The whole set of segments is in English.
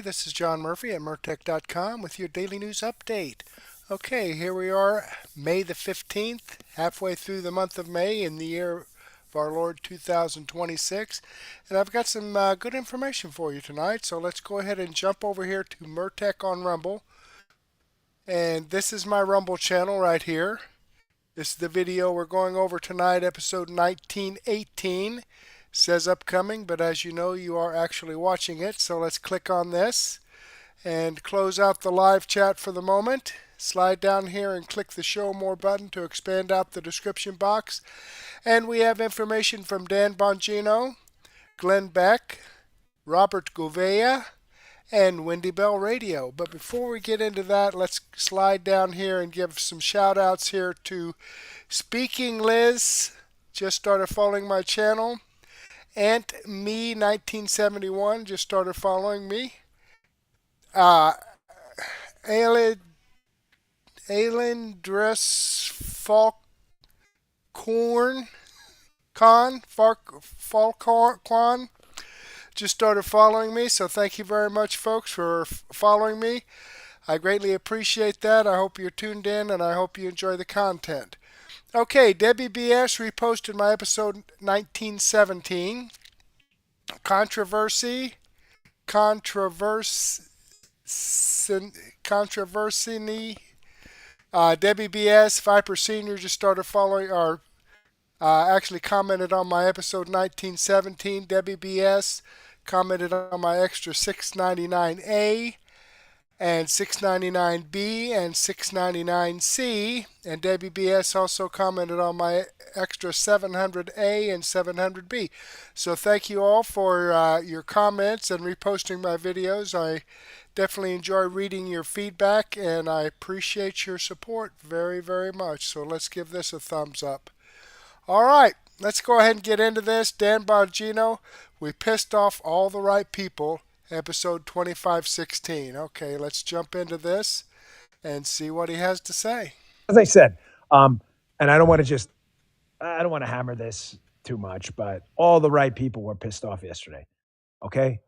This is John Murphy at Murtech.com with your daily news update. Okay, here we are, May the 15th, halfway through the month of May in the year of our Lord 2026. And I've got some good information for you tonight. So let's go ahead and jump over here to Murtech on Rumble. And this is my Rumble channel right here. This is the video we're going over tonight, episode 1918. Says upcoming, but as you know, you are actually watching it. So let's click on this and close out the live chat for the moment. Slide down here and click the show more button to expand out the description box. And we have information from Dan Bongino, Glenn Beck, Robert Gouveia, and Wendy Bell Radio. But before we get into that, let's slide down here and give some shout outs here to Speaking Liz, just started following my channel. Aunt Me 1971 just started following me. Aylin Dress Falcorn just started following me. So thank you very much, folks, for following me. I greatly appreciate that. I hope you're tuned in and I hope you enjoy the content. Okay, Debbie BS reposted my episode 1917. Controversy. Debbie BS, Viper Senior, just started following, or actually commented on my episode 1917. Debbie BS commented on my extra 699A. And 699B and 699C, and Debbie BS also commented on my extra 700A and 700B. So thank you all for your comments and reposting my videos. I definitely enjoy reading your feedback, and I appreciate your support very, very much. So let's give this a thumbs up. All right, let's go ahead and get into this. Dan Bongino, we pissed off all the right people. Episode 2516. Okay, let's jump into this and see what he has to say. As I said, and I don't want to hammer this too much, but all the right people were pissed off yesterday. Okay?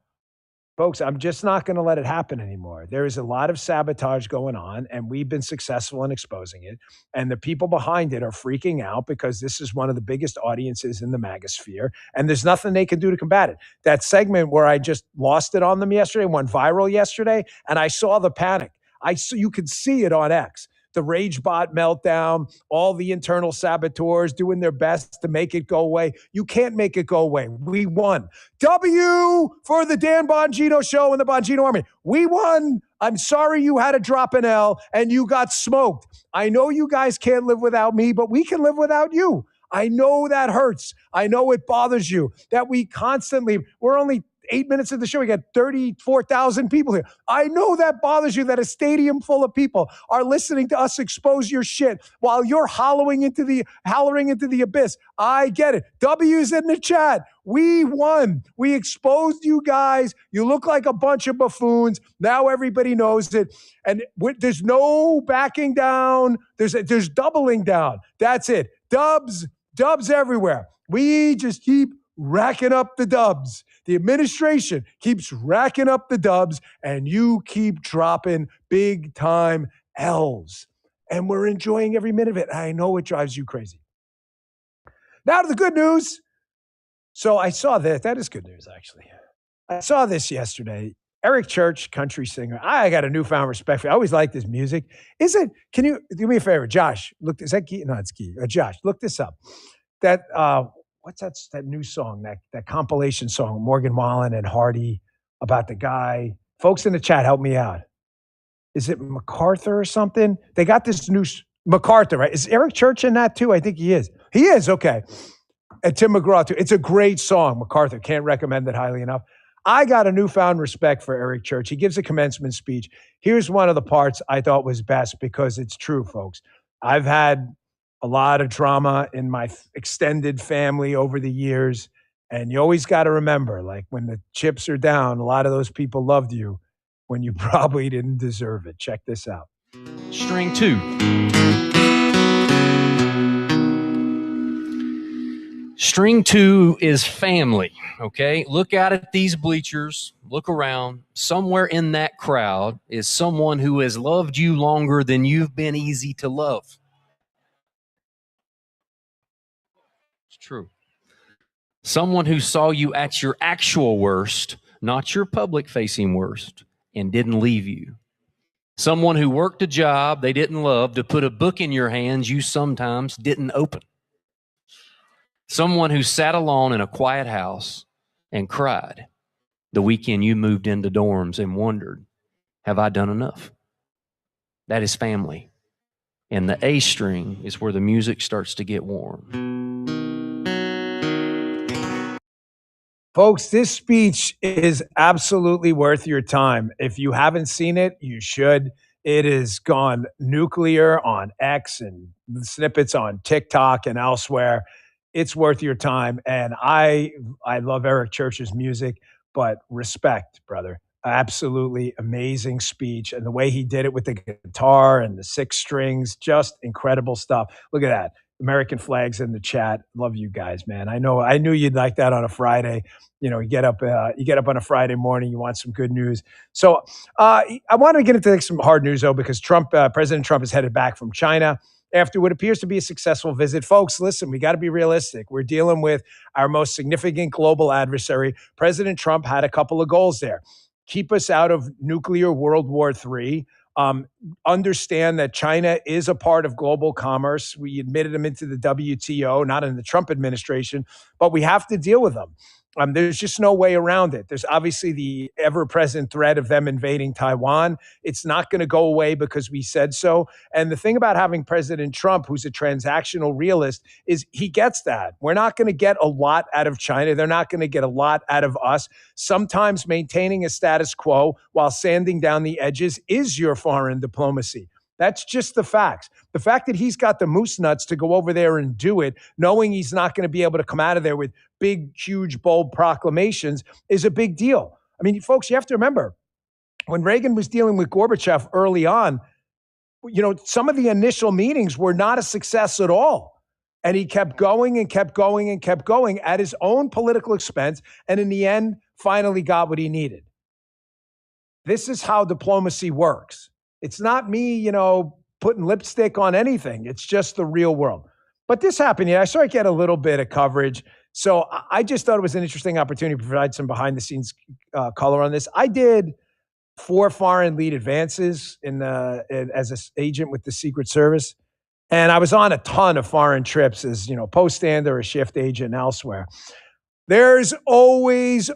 Folks, I'm just not going to let it happen anymore. There is a lot of sabotage going on, and we've been successful in exposing it. And the people behind it are freaking out because this is one of the biggest audiences in the magosphere, and there's nothing they can do to combat it. That segment where I just lost it on them yesterday went viral yesterday, and I saw the panic. You could see it on X. The rage bot meltdown, all the internal saboteurs doing their best to make it go away. You can't make it go away. We won. W for the Dan Bongino Show and the Bongino Army. We won. I'm sorry you had to drop an L and you got smoked. I know you guys can't live without me, but we can live without you. I know that hurts. I know it bothers you that we're only 8 minutes of the show, we got 34,000 people here. I know that bothers you that a stadium full of people are listening to us expose your shit while you're hollering into the abyss. I get it. W's in the chat. We won. We exposed you guys. You look like a bunch of buffoons. Now everybody knows it. And there's no backing down. There's doubling down. That's it. Dubs everywhere. We just keep racking up the dubs. The administration keeps racking up the dubs, and you keep dropping big time L's. And we're enjoying every minute of it. I know it drives you crazy. Now to the good news. So I saw this. That is good news, actually. I saw this yesterday. Eric Church, country singer. I got a newfound respect for you. I always liked his music. Can you do me a favor? Josh, look, is that Key? No, it's Key. Josh, look this up. What's that new song, that compilation song, Morgan Wallen and Hardy, about the guy? Folks in the chat, help me out. Is it MacArthur or something? They got this new MacArthur, right? Is Eric Church in that too? I think he is. He is, okay. And Tim McGraw too. It's a great song, MacArthur. Can't recommend it highly enough. I got a newfound respect for Eric Church. He gives a commencement speech. Here's one of the parts I thought was best because it's true, folks. I've had a lot of drama in my extended family over the years. And you always got to remember, like when the chips are down, a lot of those people loved you when you probably didn't deserve it. Check this out. String 2. String 2 is family, okay? Look out at these bleachers, look around. Somewhere in that crowd is someone who has loved you longer than you've been easy to love. It's true. Someone who saw you at your actual worst, not your public-facing worst, and didn't leave you. Someone who worked a job they didn't love to put a book in your hands you sometimes didn't open. Someone who sat alone in a quiet house and cried the weekend you moved into dorms and wondered, have I done enough? That is family. And the A string is where the music starts to get warm. Folks, this speech is absolutely worth your time. If you haven't seen it, you should. It has gone nuclear on X and snippets on TikTok and elsewhere. It's worth your time. And I love Eric Church's music, but respect, brother. Absolutely amazing speech. And the way he did it with the guitar and the six strings, just incredible stuff. Look at that. American flags in the chat. Love you guys, man. I knew you'd like that on a Friday. You know, you get up on a Friday morning, you want some good news. So I want to get into some hard news though, because President Trump is headed back from China after what appears to be a successful visit. Folks, listen, we got to be realistic. We're dealing with our most significant global adversary. President Trump had a couple of goals there. Keep us out of nuclear World War III. Understand that China is a part of global commerce. We admitted them into the WTO, not in the Trump administration, but we have to deal with them. There's just no way around it. There's obviously the ever-present threat of them invading Taiwan. It's not going to go away because we said so. And the thing about having President Trump, who's a transactional realist, is he gets that. We're not going to get a lot out of China. They're not going to get a lot out of us. Sometimes maintaining a status quo while sanding down the edges is your foreign diplomacy. That's just the facts. The fact that he's got the moose nuts to go over there and do it, knowing he's not going to be able to come out of there with big, huge, bold proclamations is a big deal. I mean, folks, you have to remember, when Reagan was dealing with Gorbachev early on, you know, some of the initial meetings were not a success at all. And he kept going and kept going and kept going at his own political expense. And in the end, finally got what he needed. This is how diplomacy works. It's not me, you know, putting lipstick on anything. It's just the real world. But this happened. I started getting a little bit of coverage. So I just thought it was an interesting opportunity to provide some behind the scenes color on this. I did 4 foreign lead advances as an agent with the Secret Service. And I was on a ton of foreign trips as, you know, post-stander or shift agent elsewhere. There's always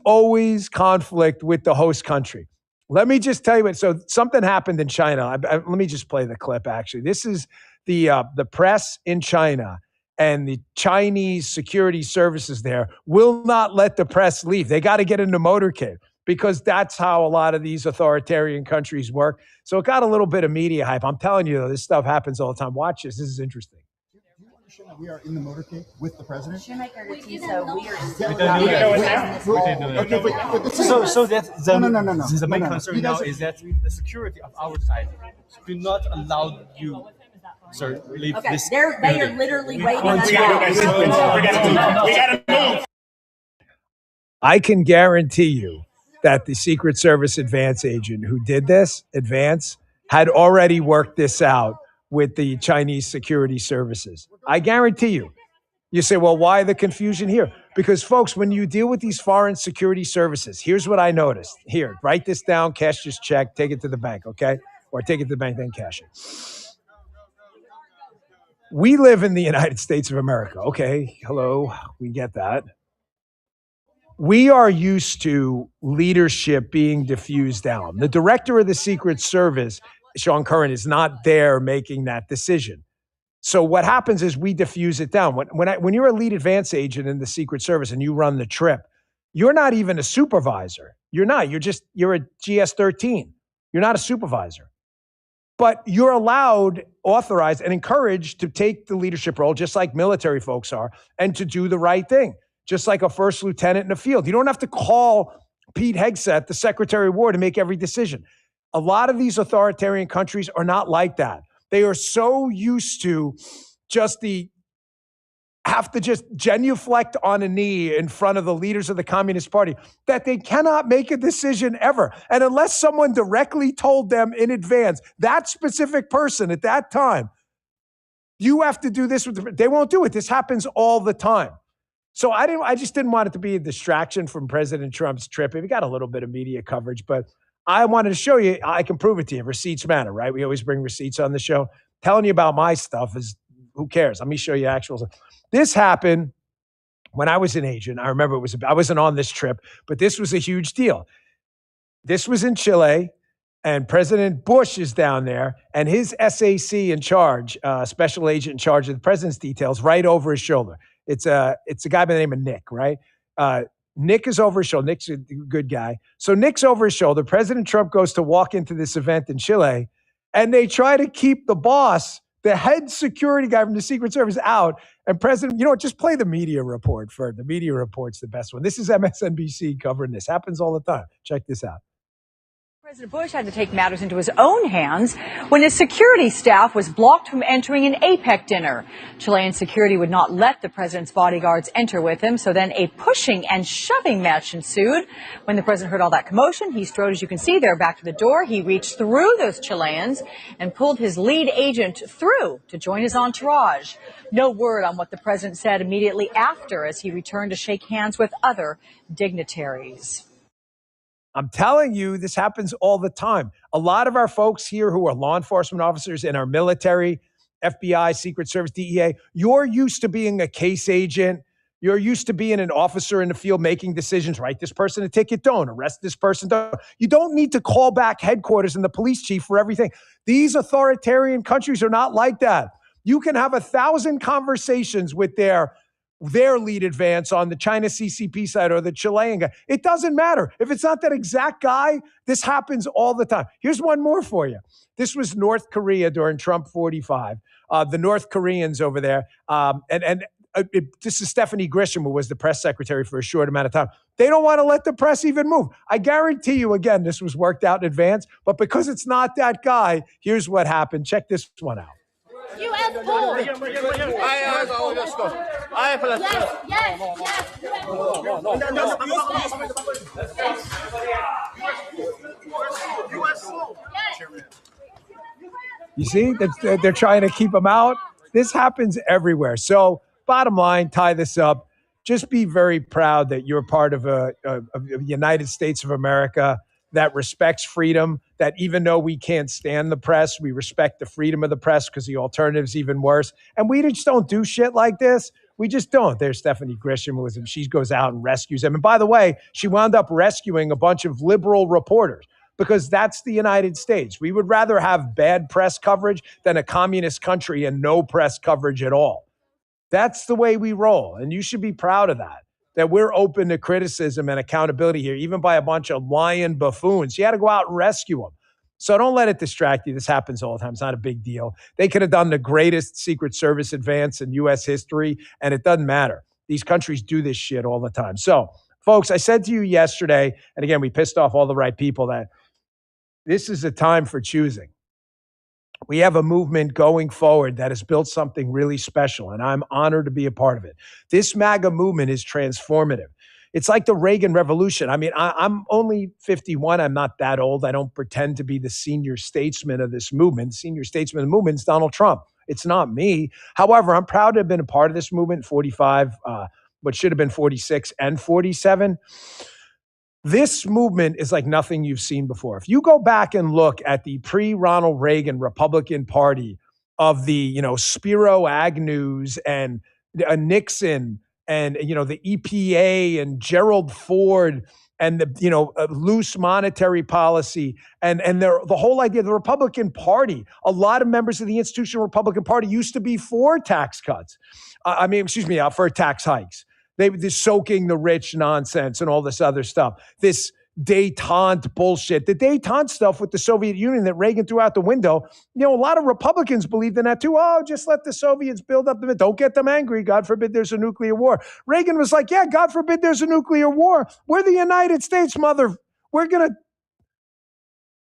conflict with the host country. Let me just tell you what. So something happened in China. Let me just play the clip. Actually, this is the press in China, and the Chinese security services there will not let the press leave. They got to get in the motorcade because that's how a lot of these authoritarian countries work. So it got a little bit of media hype. I'm telling you, this stuff happens all the time. Watch this. This is interesting. We are in the motorcade with the president. Shoemaker to Tiso, we are still So that's the, No. the main concern now is that the security of our side do not allow you, sir, leave okay. this. They are literally waiting on We gotta move. I can guarantee you that the Secret Service advance agent who did this had already worked this out with the Chinese security services. I guarantee you. You say, well, why the confusion here? Because, folks, when you deal with these foreign security services, here's what I noticed. Here, write this down, cash this check, take it to the bank, okay? Or take it to the bank, then cash it. We live in the United States of America. Okay, hello, we get that. We are used to leadership being diffused down. The director of the Secret Service, Sean Curran, is not there making that decision. So what happens is we diffuse it down. When you're a lead advance agent in the Secret Service and you run the trip, you're not even a supervisor. You're not. You're a GS-13. You're not a supervisor. But you're allowed, authorized, and encouraged to take the leadership role, just like military folks are, and to do the right thing, just like a first lieutenant in the field. You don't have to call Pete Hegseth, the Secretary of War, to make every decision. A lot of these authoritarian countries are not like that. They are so used to just have to just genuflect on a knee in front of the leaders of the Communist Party that they cannot make a decision ever. And unless someone directly told them in advance, that specific person at that time, you have to do this with they won't do it. This happens all the time. So I just didn't want it to be a distraction from President Trump's trip. We got a little bit of media coverage, but I wanted to show you, I can prove it to you. Receipts matter, right? We always bring receipts on the show. Telling you about my stuff is, who cares? Let me show you actual stuff. This happened when I was an agent. I remember I wasn't on this trip, but this was a huge deal. This was in Chile, and President Bush is down there, and his SAC in charge, special agent in charge of the president's details, right over his shoulder. It's a guy by the name of Nick, right? Nick is over his shoulder. Nick's a good guy. So Nick's over his shoulder. President Trump goes to walk into this event in Chile, and they try to keep the boss, the head security guy from the Secret Service, out. And President, just play the media report for the media report's the best one. This is MSNBC covering this. Happens all the time. Check this out. President Bush had to take matters into his own hands when his security staff was blocked from entering an APEC dinner. Chilean security would not let the president's bodyguards enter with him, so then a pushing and shoving match ensued. When the president heard all that commotion, he strode, as you can see there, back to the door. He reached through those Chileans and pulled his lead agent through to join his entourage. No word on what the president said immediately after as he returned to shake hands with other dignitaries. I'm telling you, this happens all the time. A lot of our folks here who are law enforcement officers in our military, FBI, Secret Service, DEA, you're used to being a case agent. You're used to being an officer in the field making decisions. Write this person a ticket, don't. Arrest this person, don't. You don't need to call back headquarters and the police chief for everything. These authoritarian countries are not like that. You can have 1,000 conversations with their lead advance on the China CCP side or the Chilean guy. It doesn't matter. If it's not that exact guy, this happens all the time. Here's one more for you. This was North Korea during Trump 45. The North Koreans over there, this is Stephanie Grisham, who was the press secretary for a short amount of time. They don't want to let the press even move. I guarantee you, again, this was worked out in advance, but because it's not that guy, here's what happened. Check this one out. US full. You see, they're trying to keep them out. This happens everywhere. So bottom line, tie this up. Just be very proud that you're part of the United States of America that respects freedom, that even though we can't stand the press, we respect the freedom of the press because the alternative's even worse. And we just don't do shit like this. We just don't. There's Stephanie Grisham. She goes out and rescues them. And by the way, she wound up rescuing a bunch of liberal reporters because that's the United States. We would rather have bad press coverage than a communist country and no press coverage at all. That's the way we roll. And you should be proud of that we're open to criticism and accountability here, even by a bunch of lying buffoons. You had to go out and rescue them. So don't let it distract you. This happens all the time. It's not a big deal. They could have done the greatest Secret Service advance in U.S. history, and it doesn't matter. These countries do this shit all the time. So, folks, I said to you yesterday, and again, we pissed off all the right people, that this is a time for choosing. We have a movement going forward that has built something really special, and I'm honored to be a part of it. This MAGA movement is transformative. It's like the Reagan Revolution. I mean, I'm only 51. I'm not that old. I don't pretend to be the senior statesman of this movement. The senior statesman of the movement is Donald Trump. It's not me. However, I'm proud to have been a part of this movement, 45, but should have been 46 and 47. This movement is like nothing you've seen before. If you go back and look at the pre-Ronald Reagan Republican Party of the, Spiro Agnews and Nixon and, the EPA and Gerald Ford and the, loose monetary policy and the whole idea of the Republican Party, a lot of members of the institutional Republican Party used to be for tax cuts. For tax hikes. This soaking the rich nonsense and all this other stuff. This détente bullshit. The détente stuff with the Soviet Union that Reagan threw out the window. A lot of Republicans believed in that too. Oh, just let the Soviets build up the. Don't get them angry. God forbid there's a nuclear war. Reagan was like, yeah, God forbid there's a nuclear war. We're the United States, mother. We're gonna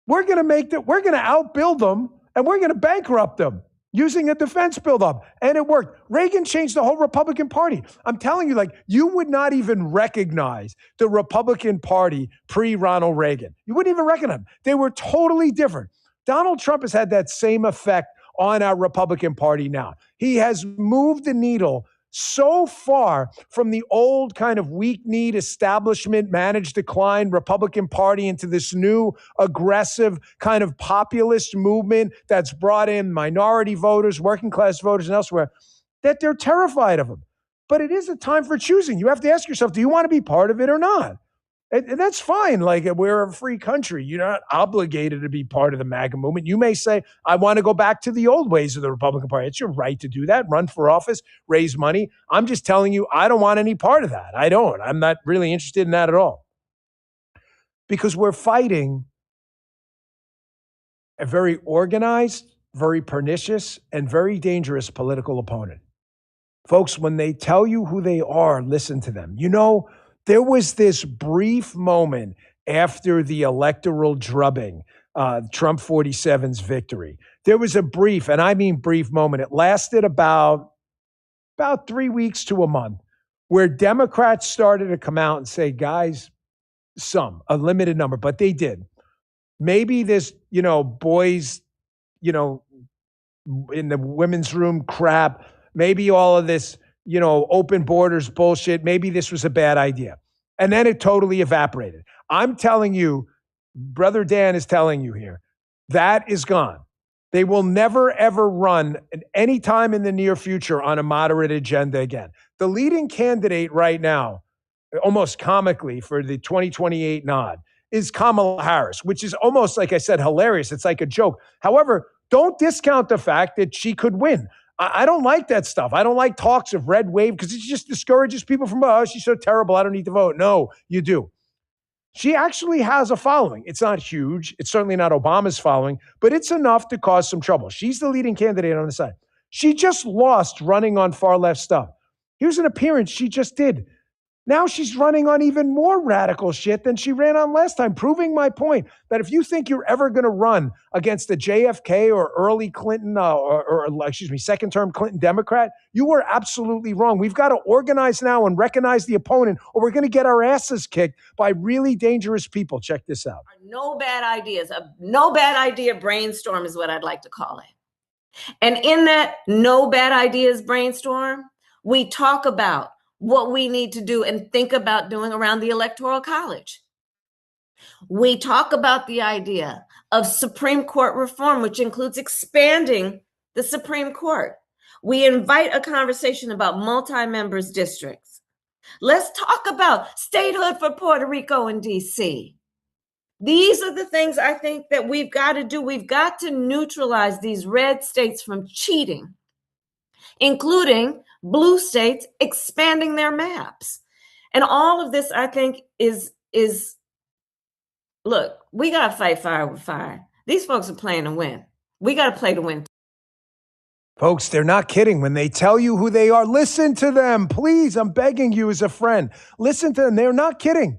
outbuild them and we're gonna bankrupt them. using a defense buildup, and it worked. Reagan changed the whole Republican Party. I'm telling you, like, you would not even recognize the Republican Party pre-Ronald Reagan. You wouldn't even recognize them. They were totally different. Donald Trump has had that same effect on our Republican Party now. He has moved the needle so far from the old kind of weak-kneed establishment managed decline Republican Party into this new aggressive kind of populist movement that's brought in minority voters, working class voters, and elsewhere, that they're terrified of him. But it is a time for choosing. You have to ask yourself, do you want to be part of it or not? And that's fine. Like, we're a free country. You're not obligated to be part of the MAGA movement. You may say, I want to go back to the old ways of the Republican Party. It's your right to do that. Run for office, raise money. I'm just telling you, I don't want any part of that. I don't. I'm not really interested in that at all. Because we're fighting a very organized, very pernicious, and very dangerous political opponent. Folks, when they tell you who they are, listen to them. You know, there was this brief moment after the electoral drubbing, Trump 47's victory. There was a brief, and I mean brief moment. It lasted about 3 weeks to a month, where Democrats started to come out and say, guys, a limited number, but they did. Maybe this, boys, in the women's room crap, maybe all of this, open borders bullshit, maybe this was a bad idea. And then it totally evaporated. I'm telling you, Brother Dan is telling you here, that is gone. They will never, ever run at any time in the near future on a moderate agenda again. The leading candidate right now, almost comically for the 2028 nod, is Kamala Harris, which is almost, like I said, hilarious. It's like a joke. However, don't discount the fact that she could win. I don't like that stuff. I don't like talks of red wave because it just discourages people from, oh, she's so terrible, I don't need to vote. No, you do. She actually has a following. It's not huge. It's certainly not Obama's following, but it's enough to cause some trouble. She's the leading candidate on the side. She just lost running on far left stuff. Here's an appearance she just did. Now she's running on even more radical shit than she ran on last time, proving my point that if you think you're ever going to run against a JFK or early Clinton or second-term Clinton Democrat, you were absolutely wrong. We've got to organize now and recognize the opponent, or we're going to get our asses kicked by really dangerous people. Check this out. No bad ideas. A no bad idea brainstorm is what I'd like to call it. And in that no bad ideas brainstorm, we talk about what we need to do and think about doing around the Electoral College. We talk about the idea of Supreme Court reform, which includes expanding the Supreme Court. We invite a conversation about multi-members districts. Let's talk about statehood for Puerto Rico and DC. These are the things I think that we've got to do. We've got to neutralize these red states from cheating, including blue states expanding their maps. And all of this, I think, is look, we got to fight fire with fire. These folks are playing to win. We got to play to win. Folks, they're not kidding. When they tell you who they are, listen to them. Please, I'm begging you as a friend. Listen to them. They're not kidding.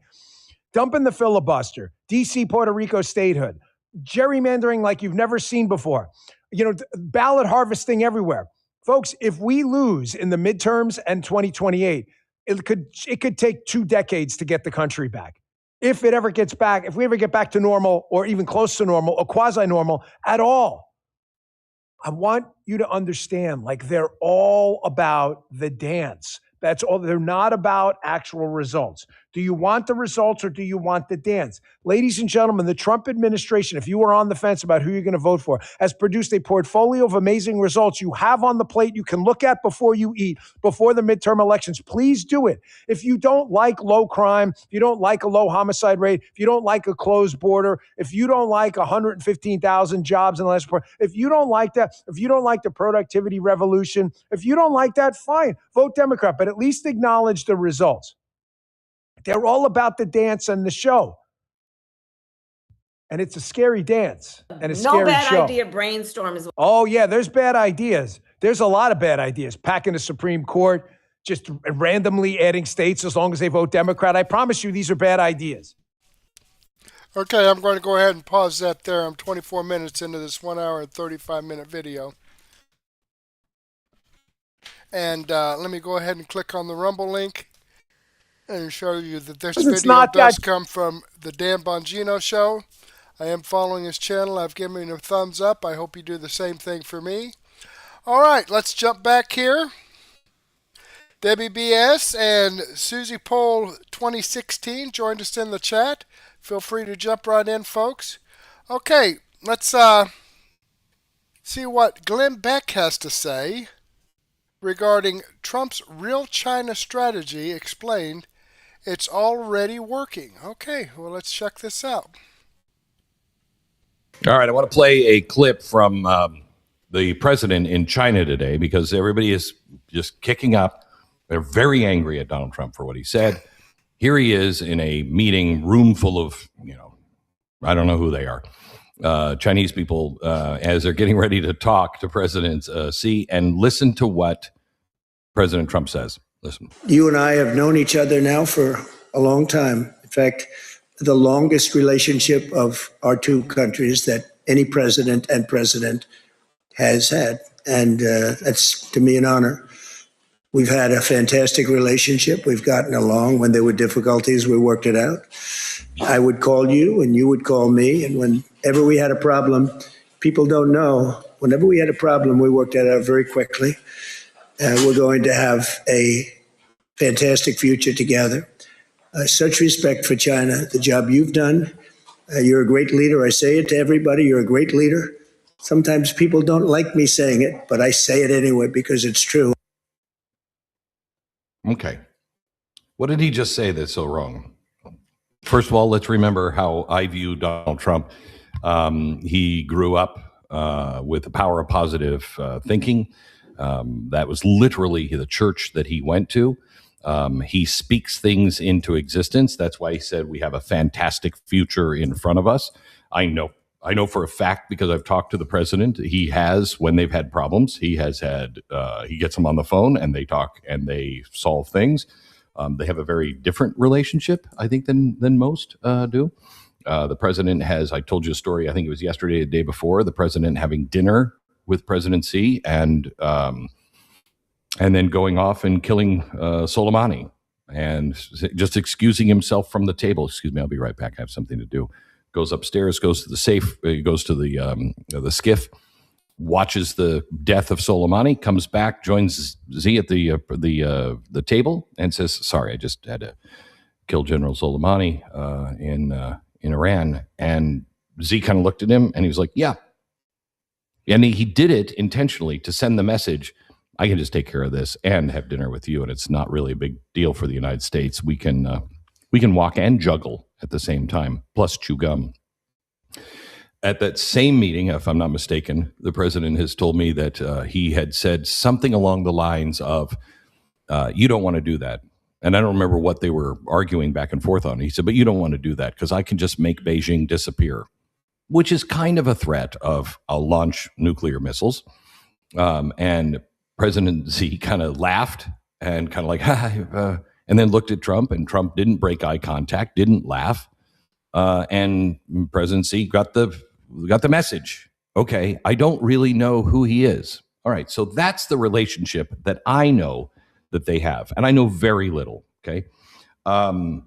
Dumping the filibuster, DC, Puerto Rico statehood, gerrymandering like you've never seen before, ballot harvesting everywhere. Folks, if we lose in the midterms and 2028, it could take 2 decades to get the country back. If it ever gets back, if we ever get back to normal or even close to normal or quasi-normal at all, I want you to understand, like, they're all about the dance. That's all. They're not about actual results. Do you want the results or do you want the dance? Ladies and gentlemen, the Trump administration, if you are on the fence about who you're going to vote for, has produced a portfolio of amazing results you have on the plate you can look at before you eat, before the midterm elections. Please do it. If you don't like low crime, if you don't like a low homicide rate, if you don't like a closed border, if you don't like 115,000 jobs in the last report, if you don't like that, if you don't like the productivity revolution, if you don't like that, fine, vote Democrat, but at least acknowledge the results. They're all about the dance and the show. And it's a scary dance and a scary show. No bad idea brainstorm is. Oh, yeah, there's bad ideas. There's a lot of bad ideas. Packing the Supreme Court, just randomly adding states as long as they vote Democrat. I promise you these are bad ideas. Okay, I'm going to go ahead and pause that there. I'm 24 minutes into this 1 hour and 35-minute video. And let me go ahead and click on the Rumble link and show you that this It's video not that. does come from the Dan Bongino Show. I am following his channel. I've given him a thumbs up. I hope you do the same thing for me. All right, let's jump back here. Debbie BS and Susie Poll 2016 joined us in the chat. Feel free to jump right in, folks. Okay, let's see what Glenn Beck has to say regarding Trump's real China strategy explained. It's already working. Okay, well, let's check this out. All right, I want to play a clip from the president in China today because everybody is just kicking up. They're very angry at Donald Trump for what he said. Here he is in a meeting room full of, I don't know who they are, Chinese people, as they're getting ready to talk to President Xi, and listen to what President Trump says. Listen. You and I have known each other now for a long time. In fact, the longest relationship of our two countries that any president and president has had. And that's, to me, an honor. We've had a fantastic relationship. We've gotten along. When there were difficulties, we worked it out. I would call you and you would call me. And whenever we had a problem, people don't know, whenever we had a problem, we worked it out very quickly. We're going to have a fantastic future together. Such respect for China, the job you've done. You're a great leader. I say it to everybody. You're a great leader. Sometimes people don't like me saying it, but I say it anyway because it's true. Okay. What did he just say that's so wrong? First of all, let's remember how I view Donald Trump. He grew up with the power of positive thinking. That was literally the church that he went to. He speaks things into existence. That's why he said we have a fantastic future in front of us. I know for a fact because I've talked to the president. He has, when they've had problems, he gets them on the phone and they talk and they solve things. They have a very different relationship, I think, than most do. The president has, I told you a story, I think it was yesterday, the day before, the president having dinner with President Xi and then going off and killing Soleimani and just excusing himself from the table. Excuse me, I'll be right back. I have something to do. Goes upstairs, goes to the safe, goes to the skiff, watches the death of Soleimani, comes back, joins Xi at the table, and says, "Sorry, I just had to kill General Soleimani in Iran." And Xi kind of looked at him, and he was like, "Yeah." And he did it intentionally to send the message, I can just take care of this and have dinner with you, and it's not really a big deal for the United States. We can walk and juggle at the same time, plus chew gum. At that same meeting, if I'm not mistaken, the president has told me that he had said something along the lines of, you don't want to do that. And I don't remember what they were arguing back and forth on. He said, but you don't want to do that because I can just make Beijing disappear, which is kind of a threat of I'll launch nuclear missiles. And President Xi kind of laughed and kind of like, and then looked at Trump, and Trump didn't break eye contact, didn't laugh. And President Xi got the message. Okay, I don't really know who he is. All right, so that's the relationship that I know that they have. And I know very little, okay? And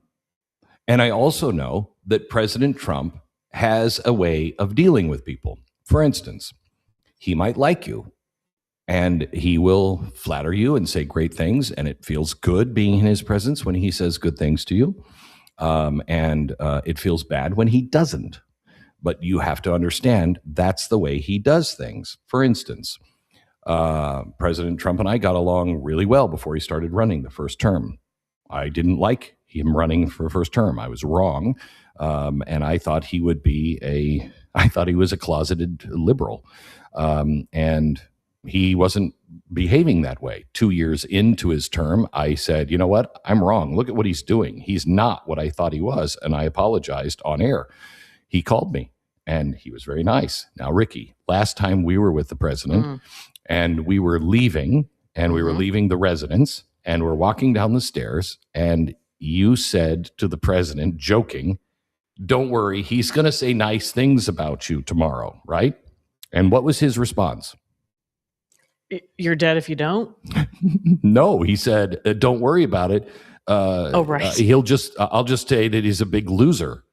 I also know that President Trump has a way of dealing with people. For instance, he might like you, and he will flatter you and say great things, and it feels good being in his presence when he says good things to you. And it feels bad when he doesn't. But you have to understand that's the way he does things. For instance, President Trump and I got along really well before he started running the first term. I didn't like him running for first term. I was wrong. And I thought he was a closeted liberal. And he wasn't behaving that way. 2 years into his term, I said, you know what? I'm wrong. Look at what he's doing. He's not what I thought he was. And I apologized on air. He called me and he was very nice. Now, Ricky, last time we were with the president and we were leaving the residence and we're walking down the stairs and you said to the president, joking, don't worry, he's going to say nice things about you tomorrow, right? And what was his response? You're dead if you don't. No, he said, don't worry about it. Oh, right. I'll just say that he's a big loser.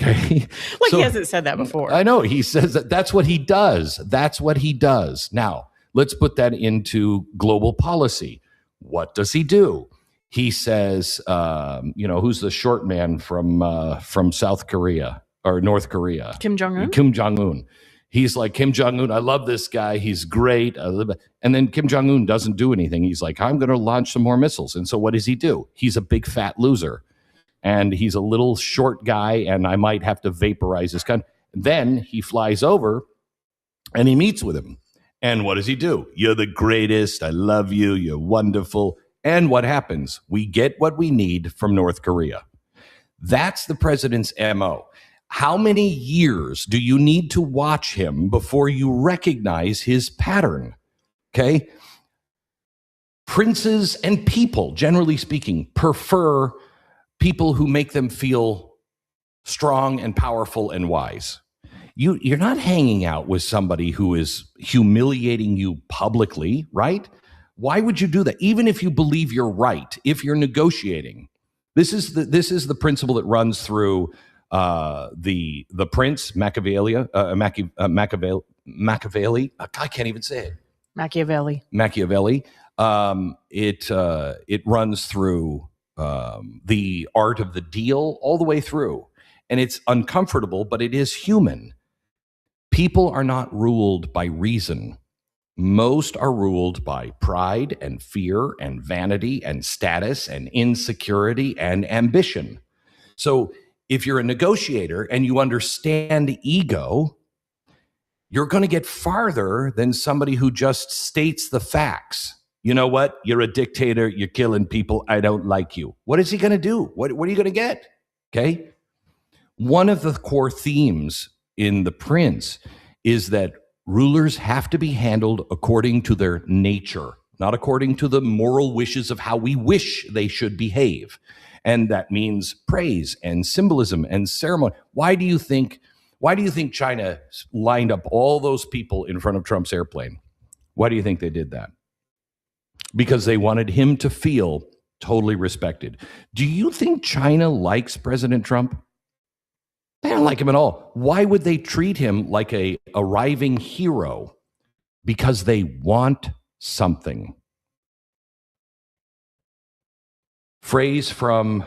Okay. Like So- he hasn't said that before. I know. He says that's what he does. That's what he does. Now, let's put that into global policy. What does he do? He says, who's the short man from South Korea or North Korea? Kim Jong-un? Kim Jong-un. He's like, Kim Jong-un, I love this guy. He's great. And then Kim Jong-un doesn't do anything. He's like, I'm going to launch some more missiles. And so what does he do? He's a big fat loser. And he's a little short guy, and I might have to vaporize his gun. Then he flies over and he meets with him. And what does he do? You're the greatest. I love you. You're wonderful. And what happens? We get what we need from North Korea. That's the president's MO. How many years do you need to watch him before you recognize his pattern? Okay. Princes and people, generally speaking, prefer people who make them feel strong and powerful and wise. You're not hanging out with somebody who is humiliating you publicly, right? Why would you do that? Even if you believe you're right, if you're negotiating, this is the principle that runs through the Prince Machiavelli. I can't even say it. Machiavelli. It runs through the art of the deal all the way through, and it's uncomfortable, but it is human. People are not ruled by reason. Most are ruled by pride and fear and vanity and status and insecurity and ambition. So if you're a negotiator and you understand ego, you're going to get farther than somebody who just states the facts. You know what? You're a dictator. You're killing people. I don't like you. What is he going to do? What are you going to get? Okay. One of the core themes in The Prince is that rulers have to be handled according to their nature, not according to the moral wishes of how we wish they should behave. And that means praise and symbolism and ceremony. Why do you think China lined up all those people in front of Trump's airplane? Why do you think they did that? Because they wanted him to feel totally respected. Do you think China likes President Trump? They don't like him at all. Why would they treat him like a arriving hero? Because they want something. Phrase from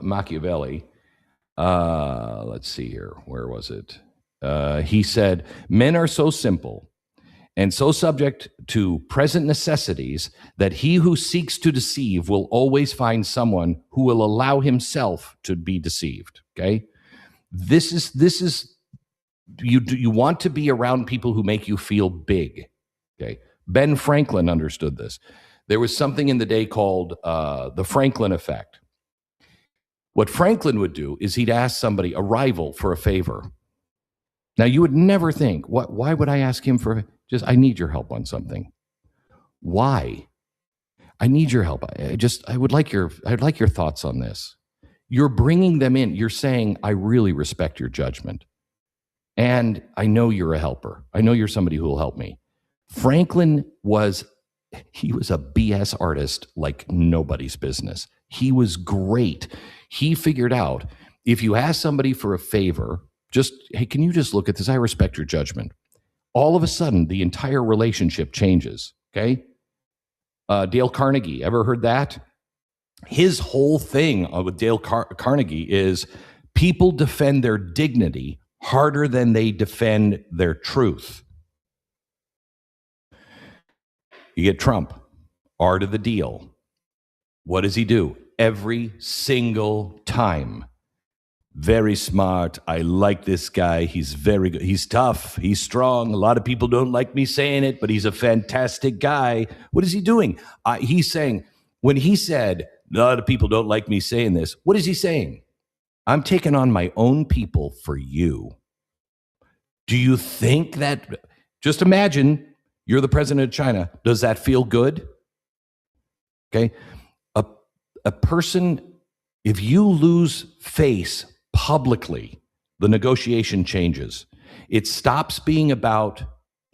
Machiavelli. Let's see here. Where was it? He said, men are so simple and so subject to present necessities that he who seeks to deceive will always find someone who will allow himself to be deceived. Okay. This is you want to be around people who make you feel big. Okay. Ben Franklin understood this. There was something in the day called the Franklin effect. What Franklin would do is he'd ask somebody, a rival, for a favor. Now, you would never think, why would I ask him for, I need your help on something. Why? I need your help. I would like your thoughts on this. You're bringing them in. You're saying, I really respect your judgment. And I know you're a helper. I know you're somebody who will help me. Franklin was a BS artist like nobody's business. He was great. He figured out if you ask somebody for a favor, hey, can you just look at this? I respect your judgment. All of a sudden, the entire relationship changes. Okay. Dale Carnegie, ever heard that? His whole thing with Dale Carnegie is people defend their dignity harder than they defend their truth. You get Trump, art of the deal. What does he do? Every single time. Very smart. I like this guy. He's very good. He's tough. He's strong. A lot of people don't like me saying it, but he's a fantastic guy. What is he doing? He's saying, when he said, a lot of people don't like me saying this, what is he saying? I'm taking on my own people for you. Do you think that, just imagine you're the president of China. Does that feel good? Okay. A person, if you lose face publicly, the negotiation changes. It stops being about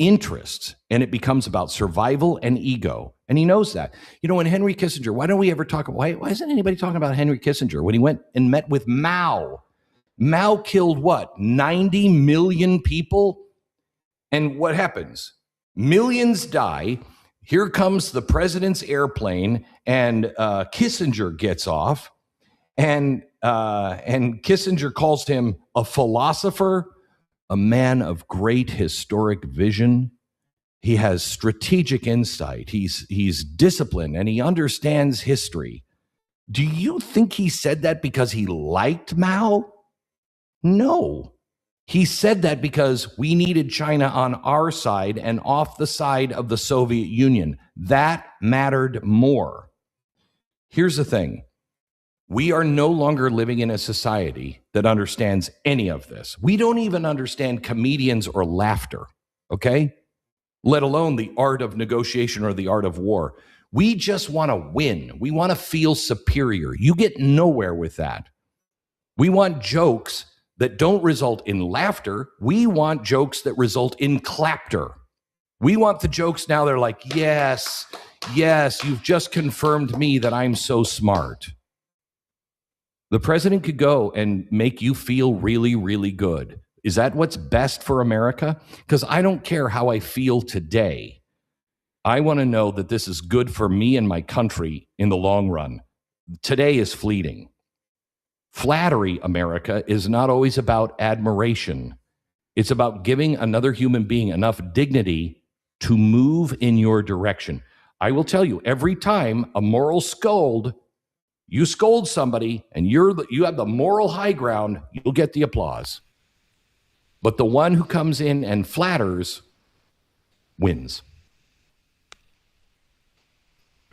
interests, and it becomes about survival and ego. And he knows that. You know, when Henry Kissinger, why don't we ever talk about, why isn't anybody talking about Henry Kissinger? When he went and met with Mao, Mao killed what, 90 million people? And what happens? Millions die. Here comes the president's airplane, and Kissinger gets off, and Kissinger calls him a philosopher, a man of great historic vision. He has strategic insight. He's disciplined, and he understands history. Do you think he said that because he liked Mao? No. He said that because we needed China on our side and off the side of the Soviet Union. That mattered more. Here's the thing. We are no longer living in a society that understands any of this. We don't even understand comedians or laughter, okay? Let alone the art of negotiation or the art of war. We just want to win. We want to feel superior. You get nowhere with that. We want jokes that don't result in laughter. We want jokes that result in clapter. We want the jokes now they're like, yes, you've just confirmed me that I'm so smart. The president could go and make you feel really, really good. Is that what's best for America? Because I don't care how I feel today. I want to know that this is good for me and my country in the long run. Today is fleeting. Flattery, America, is not always about admiration. It's about giving another human being enough dignity to move in your direction. I will tell you, every time a moral scold, you scold somebody and you have the moral high ground, you'll get the applause. But the one who comes in and flatters wins.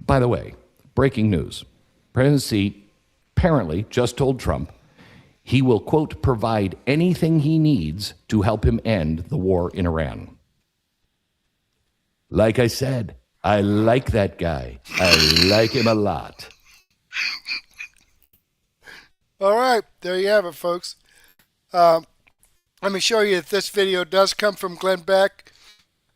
By the way, breaking news. President Xi apparently just told Trump he will, quote, provide anything he needs to help him end the war in Iran. Like I said, I like that guy. I like him a lot. All right, there you have it, folks. Let me show you that this video does come from Glenn Beck.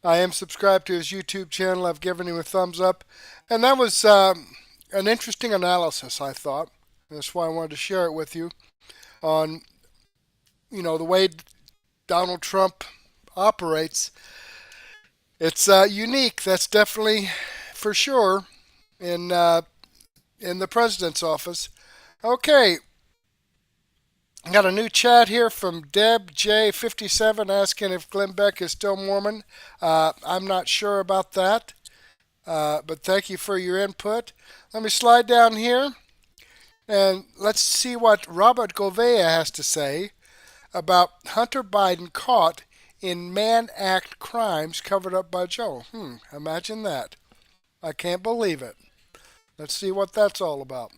I am subscribed to his YouTube channel. I've given him a thumbs up. And that was an interesting analysis, I thought. That's why I wanted to share it with you on, the way Donald Trump operates. It's unique. That's definitely for sure in the president's office. Okay. Got a new chat here from Deb J57 asking if Glenn Beck is still Mormon. I'm not sure about that, but thank you for your input. Let me slide down here, and let's see what Robert Gouveia has to say about Hunter Biden caught in Mann Act crimes covered up by Joe. Imagine that. I can't believe it. Let's see what that's all about.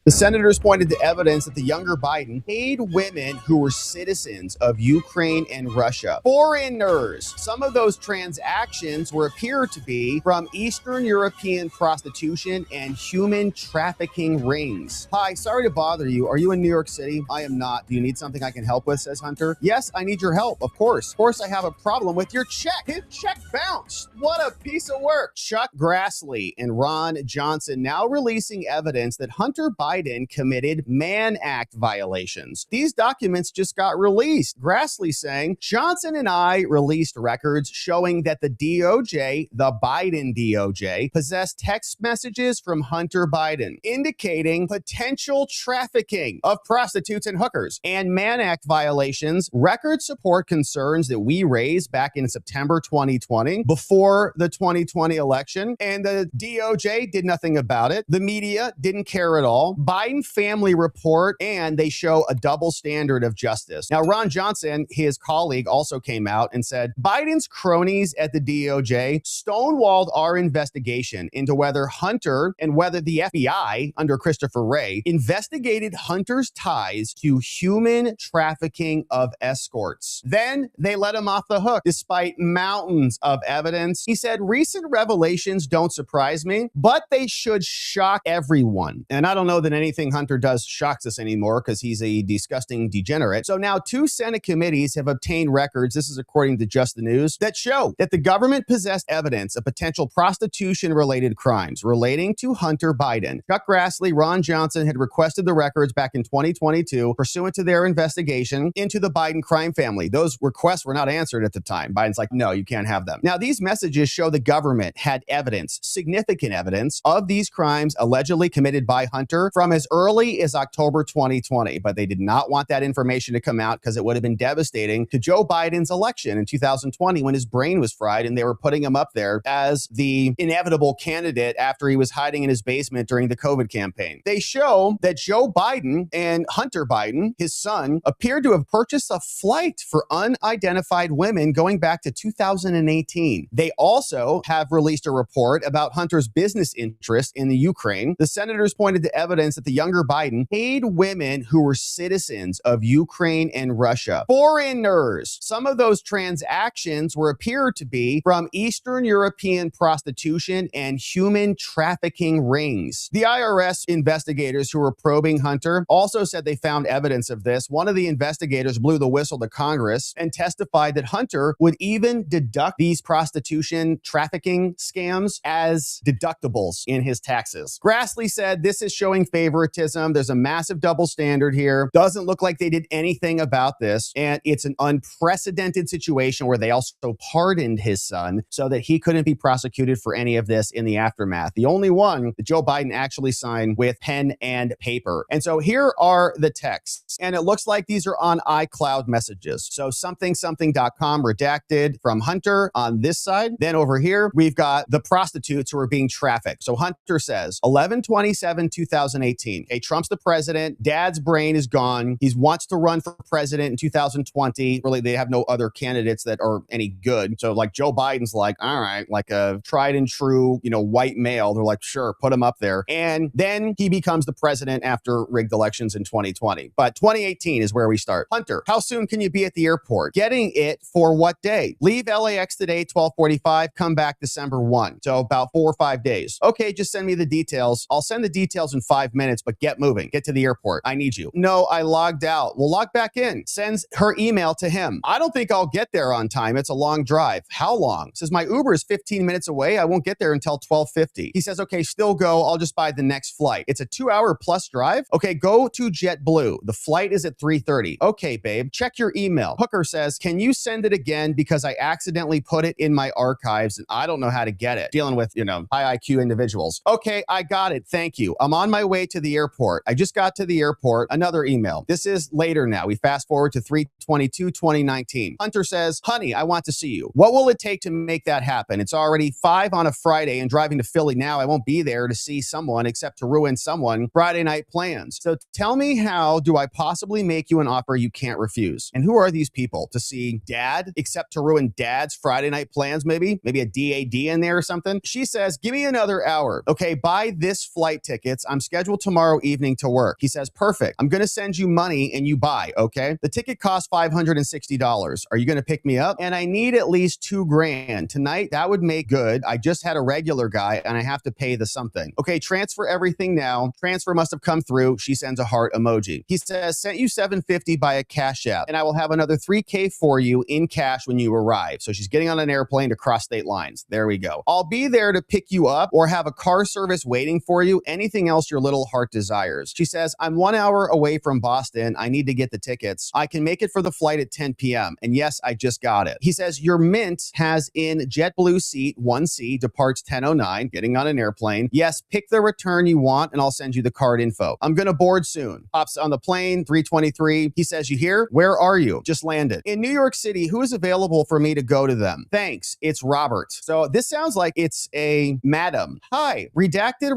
The senators pointed to evidence that the younger Biden paid women who were citizens of Ukraine and Russia. Foreigners. Some of those transactions appear to be from Eastern European prostitution and human trafficking rings. Hi, sorry to bother you. Are you in New York City? I am not. Do you need something I can help with, says Hunter. Yes, I need your help, of course. Of course, I have a problem with your check. His check bounced. What a piece of work. Chuck Grassley and Ron Johnson now releasing evidence that Hunter Biden committed Mann Act violations. These documents just got released. Grassley saying, Johnson and I released records showing that the DOJ, the Biden DOJ, possessed text messages from Hunter Biden, indicating potential trafficking of prostitutes and hookers and Mann Act violations. Records support concerns that we raised back in September 2020 before the 2020 election, and the DOJ did nothing about it. The media didn't care at all. Biden family report, and they show a double standard of justice. Now, Ron Johnson, his colleague, also came out and said Biden's cronies at the DOJ stonewalled our investigation into whether Hunter and whether the FBI under Christopher Wray investigated Hunter's ties to human trafficking of escorts. Then they let him off the hook despite mountains of evidence. He said recent revelations don't surprise me, but they should shock everyone. And I don't know that that anything Hunter does shocks us anymore because he's a disgusting degenerate. So now 2 Senate committees have obtained records, this is according to Just the News, that show that the government possessed evidence of potential prostitution-related crimes relating to Hunter Biden. Chuck Grassley, Ron Johnson had requested the records back in 2022 pursuant to their investigation into the Biden crime family. Those requests were not answered at the time. Biden's like, no, you can't have them. Now, these messages show the government had evidence, significant evidence, of these crimes allegedly committed by Hunter from as early as October 2020. But they did not want that information to come out because it would have been devastating to Joe Biden's election in 2020 when his brain was fried and they were putting him up there as the inevitable candidate after he was hiding in his basement during the COVID campaign. They show that Joe Biden and Hunter Biden, his son, appeared to have purchased a flight for unidentified women going back to 2018. They also have released a report about Hunter's business interest in the Ukraine. The senators pointed to evidence that the younger Biden paid women who were citizens of Ukraine and Russia. Foreigners. Some of those transactions appear to be from Eastern European prostitution and human trafficking rings. The IRS investigators who were probing Hunter also said they found evidence of this. One of the investigators blew the whistle to Congress and testified that Hunter would even deduct these prostitution trafficking scams as deductibles in his taxes. Grassley said this is showing favoritism. There's a massive double standard here. Doesn't look like they did anything about this. And it's an unprecedented situation where they also pardoned his son so that he couldn't be prosecuted for any of this in the aftermath. The only one that Joe Biden actually signed with pen and paper. And so here are the texts. And it looks like these are on iCloud messages. So something.com redacted from Hunter on this side. Then over here, we've got the prostitutes who are being trafficked. So Hunter says, 11/27/2018. Hey, Trump's the president. Dad's brain is gone. He wants to run for president in 2020. Really, they have no other candidates that are any good. So like Joe Biden's like, all right, like a tried and true, white male. They're like, sure, put him up there. And then he becomes the president after rigged elections in 2020. But 2018 is where we start. Hunter, how soon can you be at the airport? Getting it for what day? Leave LAX today, 12:45. Come back December 1. So about 4 or 5 days. Okay, just send me the details. I'll send the details in 5 minutes, but get moving. Get to the airport. I need you. No, I logged out. Well, log back in. Sends her email to him. I don't think I'll get there on time. It's a long drive. How long? Says my Uber is 15 minutes away. I won't get there until 12:50. He says, okay, still go. I'll just buy the next flight. It's a 2-hour plus drive. Okay, go to JetBlue. The flight is at 3:30. Okay, babe, check your email. Hooker says, can you send it again because I accidentally put it in my archives and I don't know how to get it. Dealing with, high IQ individuals. Okay, I got it. Thank you. I'm on my way to the airport. I just got to the airport. Another email. This is later now. We fast forward to 3/22/2019. Hunter says, honey, I want to see you. What will it take to make that happen? It's already 5 on a Friday and driving to Philly now. I won't be there to see someone except to ruin someone Friday night plans. So tell me, how do I possibly make you an offer you can't refuse? And who are these people? To see dad except to ruin dad's Friday night plans, maybe a DAD in there or something? She says, give me another hour. Okay, buy this flight tickets. I'm scheduled tomorrow evening to work. He says, perfect. I'm going to send you money and you buy, okay? The ticket costs $560. Are you going to pick me up? And I need at least $2,000 tonight. That would make good. I just had a regular guy and I have to pay the something. Okay, transfer everything now. Transfer must have come through. She sends a heart emoji. He says, sent you $750 by a Cash App and I will have another $3,000 for you in cash when you arrive. So she's getting on an airplane to cross state lines. There we go. I'll be there to pick you up or have a car service waiting for you. Anything else your little heart desires. She says, I'm 1 hour away from Boston. I need to get the tickets. I can make it for the flight at 10 p.m. And yes, I just got it. He says, your Mint has in JetBlue seat 1C, departs 10:09, getting on an airplane. Yes, pick the return you want and I'll send you the card info. I'm going to board soon. Pops on the plane, 3:23. He says, you here? Where are you? Just landed. In New York City, who is available for me to go to them? Thanks. It's Robert. So this sounds like it's a madam. Hi. Redacted.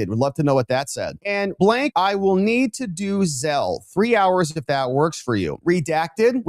Would love to know what that said. And blank, I will need to do Zelle. 3 hours if that works for you. Redacted.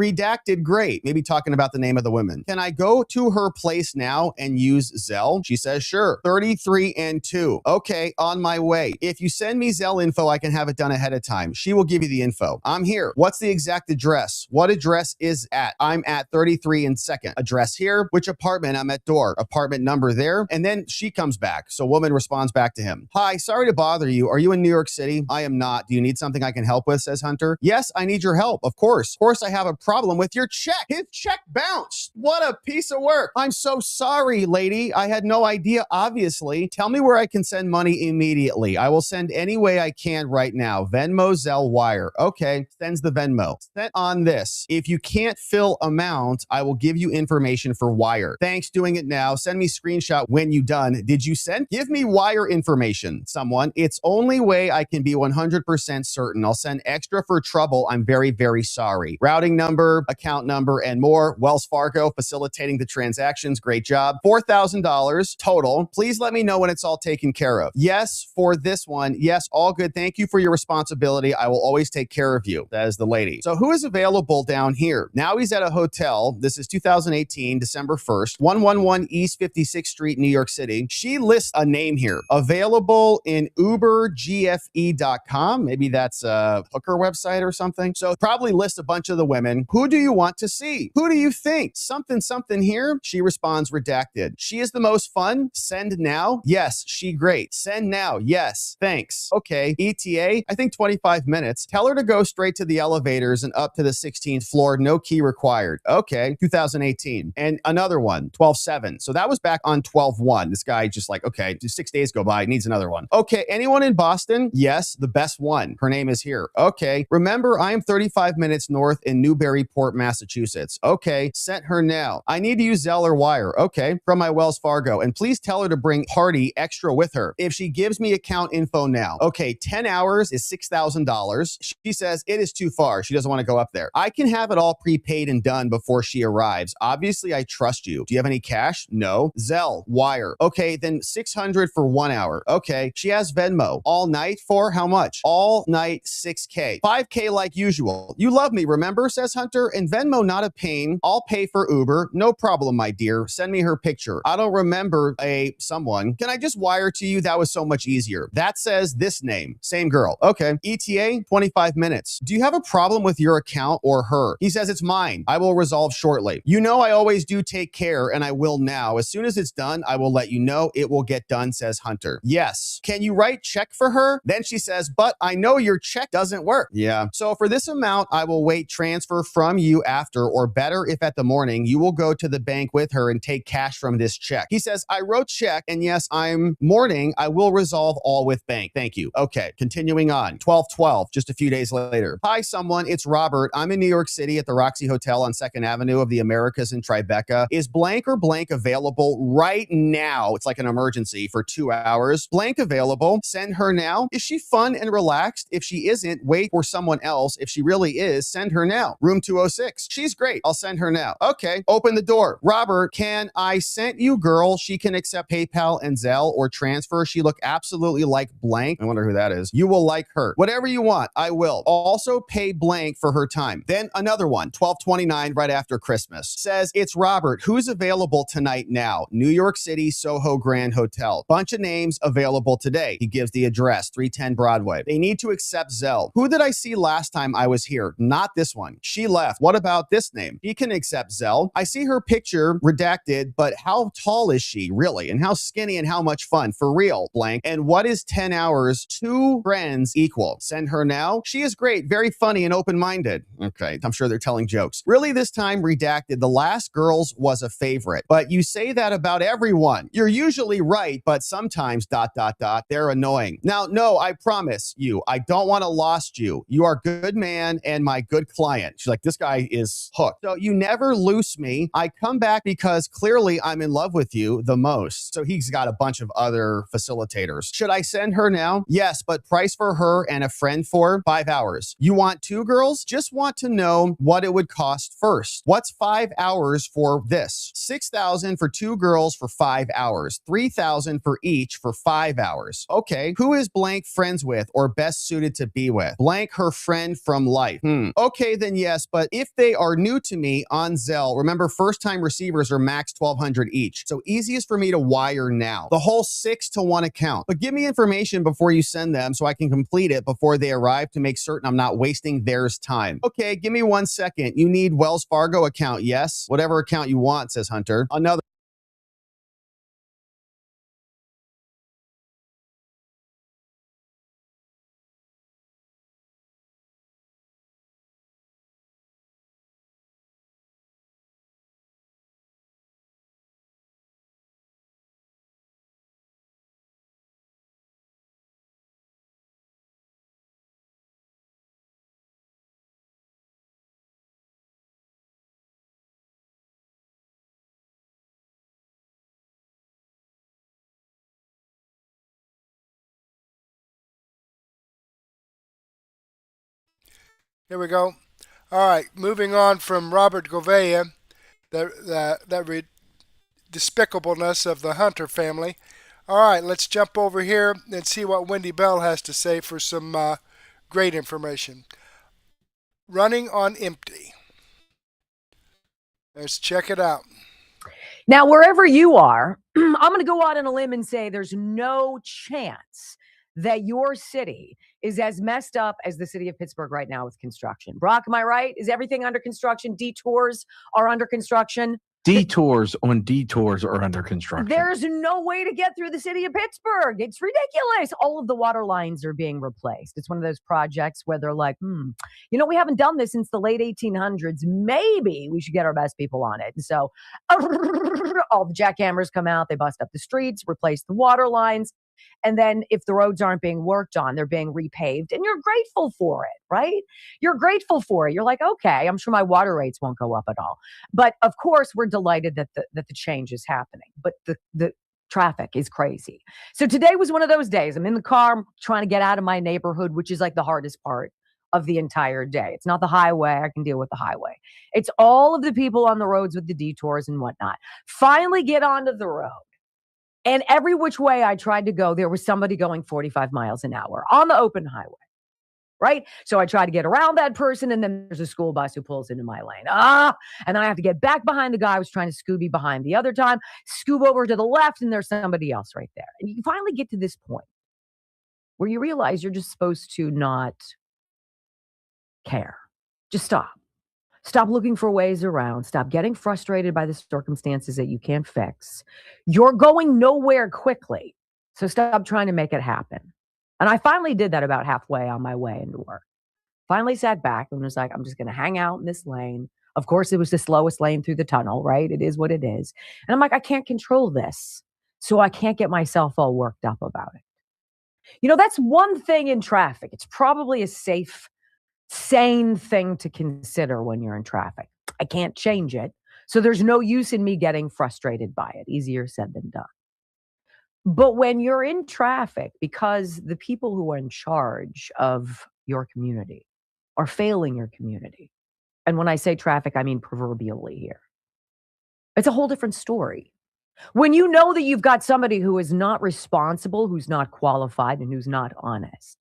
Great. Maybe talking about the name of the women. Can I go to her place now and use Zelle? She says, sure. 33 and 2. Okay, on my way. If you send me Zelle info, I can have it done ahead of time. She will give you the info. I'm here. What's the exact address? What address is at? I'm at 33 and 2nd. Address here. Which apartment? I'm at door. Apartment number there. And then she comes back. So woman responds back to him. Hi, sorry to bother you. Are you in New York City? I am not. Do you need something I can help with, says Hunter. Yes, I need your help. Of course. Of course, I have a problem with your check. His check bounced. What a piece of work. I'm so sorry, lady. I had no idea, obviously. Tell me where I can send money immediately. I will send any way I can right now. Venmo, Zelle, Wire. Okay, sends the Venmo. Sent on this. If you can't fill amount, I will give you information for Wire. Thanks, doing it now. Send me screenshot when you done. Did you send? Give me Wire information, someone. It's only way I can be 100% certain. I'll send extra for trouble. I'm very, very sorry. Routing number, account number, and more. Wells Fargo facilitating the transactions. Great job. $4,000 total. Please let me know when it's all taken care of. Yes, for this one. Yes, all good. Thank you for your responsibility. I will always take care of you. That is the lady. So who is available down here? Now he's at a hotel. This is 2018, December 1st, 111 East 56th Street, New York City. She lists a name here. Available in ubergfe.com. Maybe that's a hooker website or something. So probably lists a bunch of the women. Who do you want to see? Who do you think? Something here. She responds redacted. She is the most fun. Send now. Yes, she great. Send now. Yes. Thanks. Okay. ETA, I think 25 minutes. Tell her to go straight to the elevators and up to the 16th floor. No key required. Okay. 2018. And another one, 12/7. So that was back on 12/1. This guy just like, okay, 6 days go by. Needs another one. Okay. Anyone in Boston? Yes. The best one. Her name is here. Okay. Remember, I am 35 minutes north in Newburyport, Massachusetts. Okay. Sent her now. I need to use Zelle or Wire. Okay. From my Wells Fargo. And please tell her to bring party extra with her. If she gives me account info now. Okay. 10 hours is $6,000. She says it is too far. She doesn't want to go up there. I can have it all prepaid and done before she arrives. Obviously, I trust you. Do you have any cash? No. Zelle, Wire. Okay. Then 600 for 1 hour. Okay. She has Venmo. All night for how much? All night 6K. 5K like usual. You love me, remember, says Hunter. And Venmo not a pain. I'll pay for Uber. No problem, my dear. Send me her picture. I don't remember someone. Can I just wire to you? That was so much easier. That says this name. Same girl. Okay. ETA, 25 minutes. Do you have a problem with your account or her? He says it's mine. I will resolve shortly. You know I always do take care, and I will now. As soon as it's done, I will let you know. It will get done, says Hunter. Yes. Can you write check for her? Then she says, but I know your check doesn't work. Yeah. So for this amount, I will wait transfer from you after, or better if at the morning, you will go to the bank with her and take cash from this check. He says, I wrote check, and yes, I'm morning. I will resolve all with bank. Thank you. Okay. Continuing on. 12/12, just a few days later. Hi, someone. It's Robert. I'm in New York City at the Roxy Hotel on 2nd Avenue of the Americas in Tribeca. Is blank or blank available right now? It's like an emergency for 2 hours. Blank available. Send her now. Is she fun and relaxed? If she isn't, wait for someone else. If she really is, send her now. Room 206. She's great. I'll send her now. Okay. Open the door. Robert, can I sent you girl? She can accept PayPal and Zelle or transfer. She look absolutely like blank. I wonder who that is. You will like her. Whatever you want, I will. Also pay blank for her time. Then another one, 12/29, right after Christmas. Says, it's Robert. Who's available tonight now? New York City, Soho Grand Hotel. Bunch of names available today. He gives the address, 310 Broadway. They need to accept Zelle. Who did I see last time I was here? Not this one. She left. What about this name? He can accept Zelle. I see her picture redacted, but how tall is she really? And how skinny and how much fun? For real, blank. And what is 10 hours? 2 friends equal. Send her now. She is great, very funny and open-minded. Okay, I'm sure they're telling jokes. Really this time redacted. The last girls was a favorite, but you say that about everyone. You're usually right, but sometimes ... they're annoying. Now, no, I promise you, I don't want to lost you. You are good man and my good client. She's like, this guy is hooked. So you never loose me. I come back because clearly I'm in love with you the most. So he's got a bunch of other facilitators. Should I send her now? Yes, but price for her and a friend for 5 hours. You want 2 girls? Just want to know what it would cost first. What's 5 hours for this? 6,000 for 2 girls for 5 hours. 3,000 for each for 5 hours. Okay, who is blank friends with or best suited to be with? Blank her friend from life. Okay, then yes, but if they are new to me on Zelle, remember first-time receivers are max 1,200 each. So easiest for me to wire now. The whole 6 to 1 account. But give me information before you send them so I can complete it before they arrive to make certain I'm not wasting theirs time. Okay, give me 1 second. You need Wells Fargo account, yes? Whatever account you want, says Hunter. Another Here we go. All right, moving on from Robert Gouveia, that despicableness of the Hunter family. All right, let's jump over here and see what Wendy Bell has to say for some great information. Running on empty. Let's check it out. Now, wherever you are, I'm going to go out on a limb and say there's no chance that your city is as messed up as the city of Pittsburgh right now with construction. Brock, am I right? Is everything under construction? Detours are under construction? Detours on detours are under construction. There's no way to get through the city of Pittsburgh. It's ridiculous. All of the water lines are being replaced. It's one of those projects where they're like, we haven't done this since the late 1800s. Maybe we should get our best people on it. And so all the jackhammers come out. They bust up the streets, replace the water lines. And then if the roads aren't being worked on, they're being repaved. And you're grateful for it, right? You're grateful for it. You're like, okay, I'm sure my water rates won't go up at all. But of course, we're delighted that the change is happening. But the traffic is crazy. So today was one of those days. I'm in the car, I'm trying to get out of my neighborhood, which is like the hardest part of the entire day. It's not the highway. I can deal with the highway. It's all of the people on the roads with the detours and whatnot. Finally get onto the road. And every which way I tried to go, there was somebody going 45 miles an hour on the open highway, right? So I try to get around that person, and then there's a school bus who pulls into my lane. And then I have to get back behind the guy I was trying to Scooby behind the other time, scoob over to the left, and there's somebody else right there. And you finally get to this point where you realize you're just supposed to not care. Just stop. Stop looking for ways around. Stop getting frustrated by the circumstances that you can't fix. You're going nowhere quickly. So stop trying to make it happen. And I finally did that about halfway on my way into work. Finally sat back and was like, I'm just going to hang out in this lane. Of course, it was the slowest lane through the tunnel, right? It is what it is. And I'm like, I can't control this. So I can't get myself all worked up about it. That's one thing in traffic. It's probably a safe, sane thing to consider when you're in traffic. I can't change it. So there's no use in me getting frustrated by it. Easier said than done. But when you're in traffic, because the people who are in charge of your community are failing your community. And when I say traffic, I mean proverbially here. It's a whole different story. When you know that you've got somebody who is not responsible, who's not qualified, and who's not honest.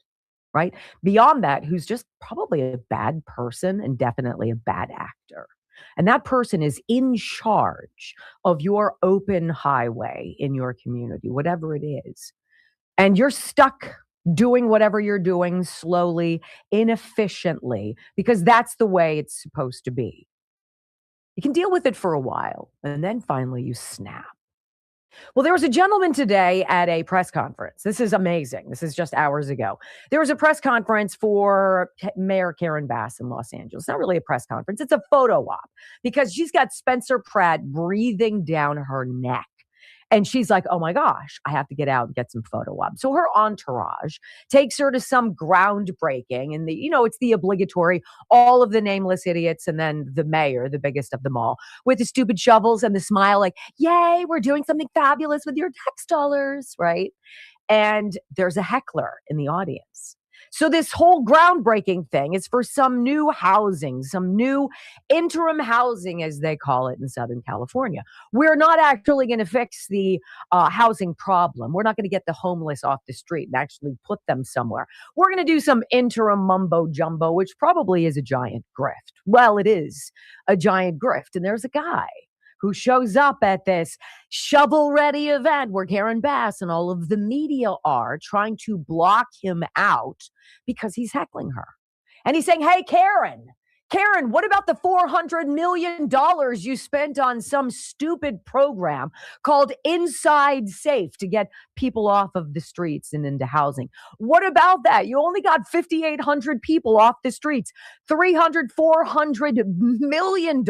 Right? Beyond that, who's just probably a bad person and definitely a bad actor. And that person is in charge of your open highway in your community, whatever it is. And you're stuck doing whatever you're doing slowly, inefficiently, because that's the way it's supposed to be. You can deal with it for a while, and then finally you snap. Well, there was a gentleman today at a press conference. This is amazing. This is just hours ago. There was a press conference for Mayor Karen Bass in Los Angeles. It's not really a press conference. It's a photo op because she's got Spencer Pratt breathing down her neck. And she's like, oh my gosh, I have to get out and get some photo ops. So her entourage takes her to some groundbreaking. And it's the obligatory, all of the nameless idiots and then the mayor, the biggest of them all, with the stupid shovels and the smile like, yay, we're doing something fabulous with your tax dollars, right? And there's a heckler in the audience. So this whole groundbreaking thing is for some new housing, some new interim housing, as they call it in Southern California. We're not actually going to fix the housing problem. We're not going to get the homeless off the street and actually put them somewhere. We're going to do some interim mumbo jumbo, which probably is a giant grift. Well, it is a giant grift. And there's a guy who shows up at this shovel-ready event where Karen Bass and all of the media are trying to block him out because he's heckling her. And he's saying, hey, Karen, what about the $400 million you spent on some stupid program called Inside Safe to get people off of the streets and into housing? What about that? You only got 5,800 people off the streets, $400 million.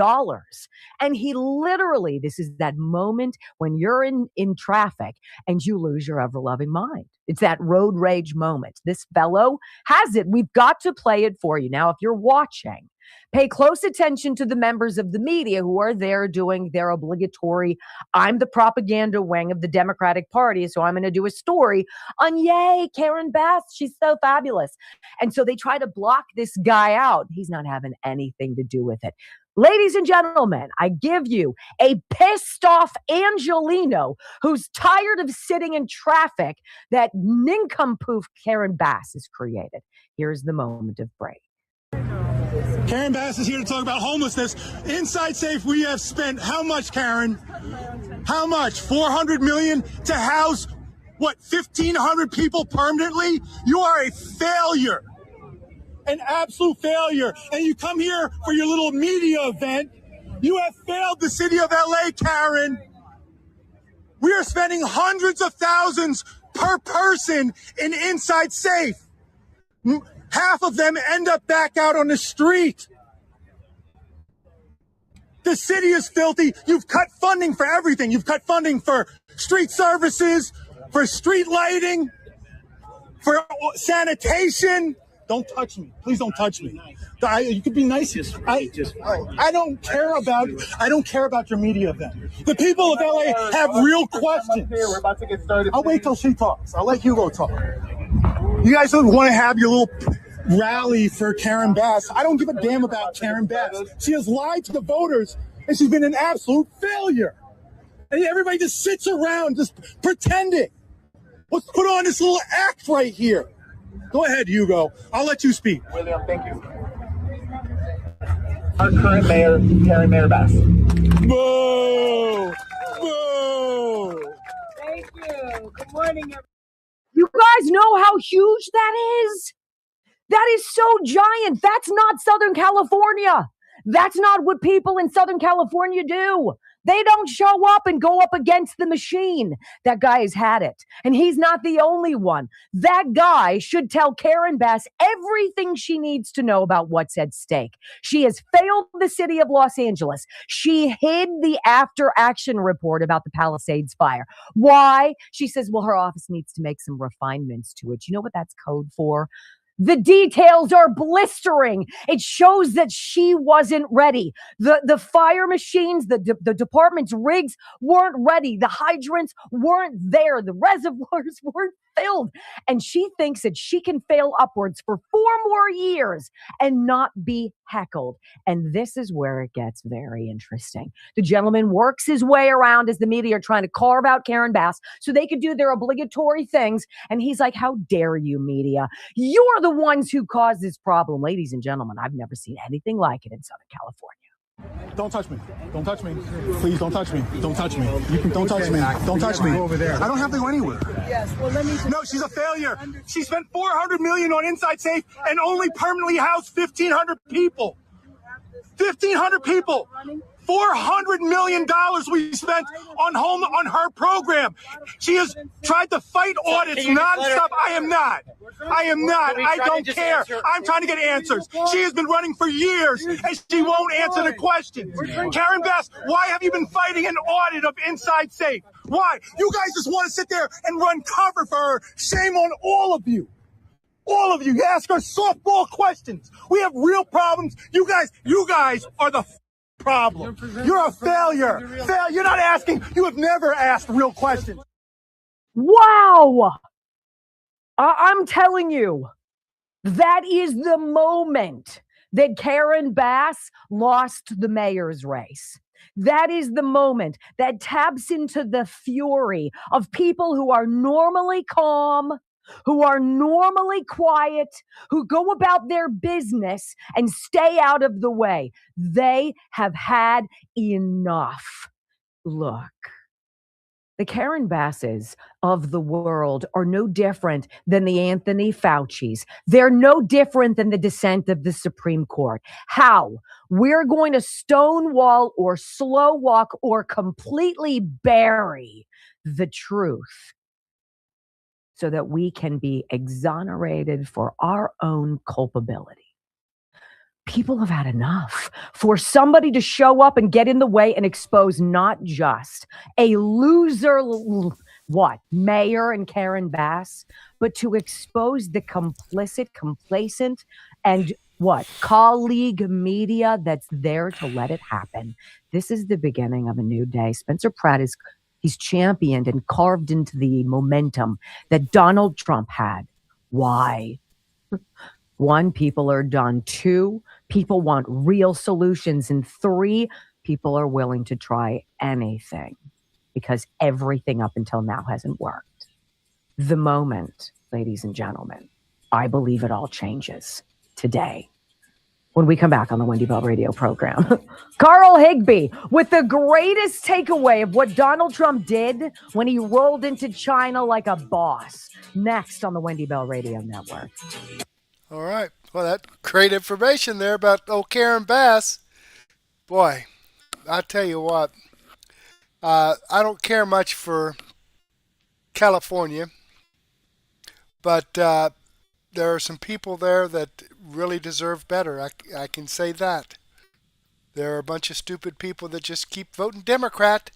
And he literally, this is that moment when you're in traffic and you lose your ever-loving mind. It's that road rage moment. This fellow has it. We've got to play it for you. Now, if you're watching, Pay close attention to the members of the media who are there doing their obligatory, I'm the propaganda wing of the Democratic Party, so I'm going to do a story on, yay, Karen Bass, she's so fabulous. And so they try to block this guy out. He's not having anything to do with it. Ladies and gentlemen, I give you a pissed off Angelino who's tired of sitting in traffic that nincompoop Karen Bass has created. Here's the moment of break. Karen Bass is here to talk about homelessness. Inside Safe, we have spent how much, Karen? How much? $400 million to house, what, 1,500 people permanently? You are a failure. An absolute failure. And you come here for your little media event. You have failed the city of LA, Karen. We are spending hundreds of thousands per person in Inside Safe. Half of them end up back out on the street. The city is filthy. You've cut funding for everything. You've cut funding for street services, for street lighting, for sanitation. Don't touch me. Please don't touch me. You could be nice. I don't care about your media event. The people of LA have real questions. We're about to get started. I'll wait till she talks. I'll let Hugo talk. You guys want to have your little rally for Karen Bass. I don't give a damn about Karen Bass. She has lied to the voters, and she's been an absolute failure. And everybody just sits around just pretending. Let's put on this little act right here. Go ahead, Hugo. I'll let you speak. William, thank you. Our current mayor, Karen Bass. Boo! Boo! Thank you. Good morning, everyone. You guys know how huge that is? That is so giant. That's not Southern California. That's not what people in Southern California do. They don't show up and go up against the machine. That guy has had it. And he's not the only one. That guy should tell Karen Bass everything she needs to know about what's at stake. She has failed the city of Los Angeles. She hid the after action report about the Palisades fire. Why? She says, well, her office needs to make some refinements to it. You know what that's code for? The details are blistering. It shows that she wasn't ready. The fire machines, the department's rigs weren't ready. The hydrants weren't there. The reservoirs weren't filled. And she thinks that she can fail upwards for 4 more years and not be heckled. And this is where it gets very interesting. The gentleman works his way around as the media are trying to carve out Karen Bass so they could do their obligatory things. And he's like, how dare you, media? You're the ones who caused this problem. Ladies and gentlemen, I've never seen anything like it in Southern California. Don't touch me. Don't touch me. Please don't touch me. Don't touch me. Don't touch me. Don't touch me. I don't have to go anywhere. Yes, well, let me... No, she's a failure. She spent $400 million on Inside Safe and only permanently housed 1,500 people. 1,500 people. $400 million we spent on her program. She has tried to fight audits nonstop. I am not. I don't care. I'm trying to get answers. She has been running for years, and she won't answer the questions. Karen Bass, why have you been fighting an audit of Inside Safe? Why? You guys just want to sit there and run cover for her. Shame on all of you. All of you. You ask her softball questions. We have real problems. You guys are the problem. You're a failure. You're not asking. You have never asked real questions. Wow. I'm telling you, that is the moment that Karen Bass lost the mayor's race. That is the moment that taps into the fury of people who are normally calm, who are normally quiet, who go about their business and stay out of the way. They have had enough. Look, the Karen Basses of the world are no different than the Anthony Faucis. They're no different than the dissent of the Supreme Court. How? We're going to stonewall or slow walk or completely bury the truth so that we can be exonerated for our own culpability. People have had enough. For somebody to show up and get in the way and expose not just a loser, mayor and Karen Bass, but to expose the complicit, complacent, and what? Colleague media that's there to let it happen. This is the beginning of a new day. Spencer Pratt he's championed and carved into the momentum that Donald Trump had. Why? 1, people are done. 2, people want real solutions. And 3, people are willing to try anything because everything up until now hasn't worked. The moment, ladies and gentlemen, I believe it all changes today. When we come back on the Wendy Bell radio program, Carl Higbie with the greatest takeaway of what Donald Trump did when he rolled into China like a boss. Next on the Wendy Bell radio network. All right. Well, that great information there about old Karen Bass. Boy, I tell you what, I don't care much for California, but there are some people there that really deserve better. I can say that. There are a bunch of stupid people that just keep voting Democrat,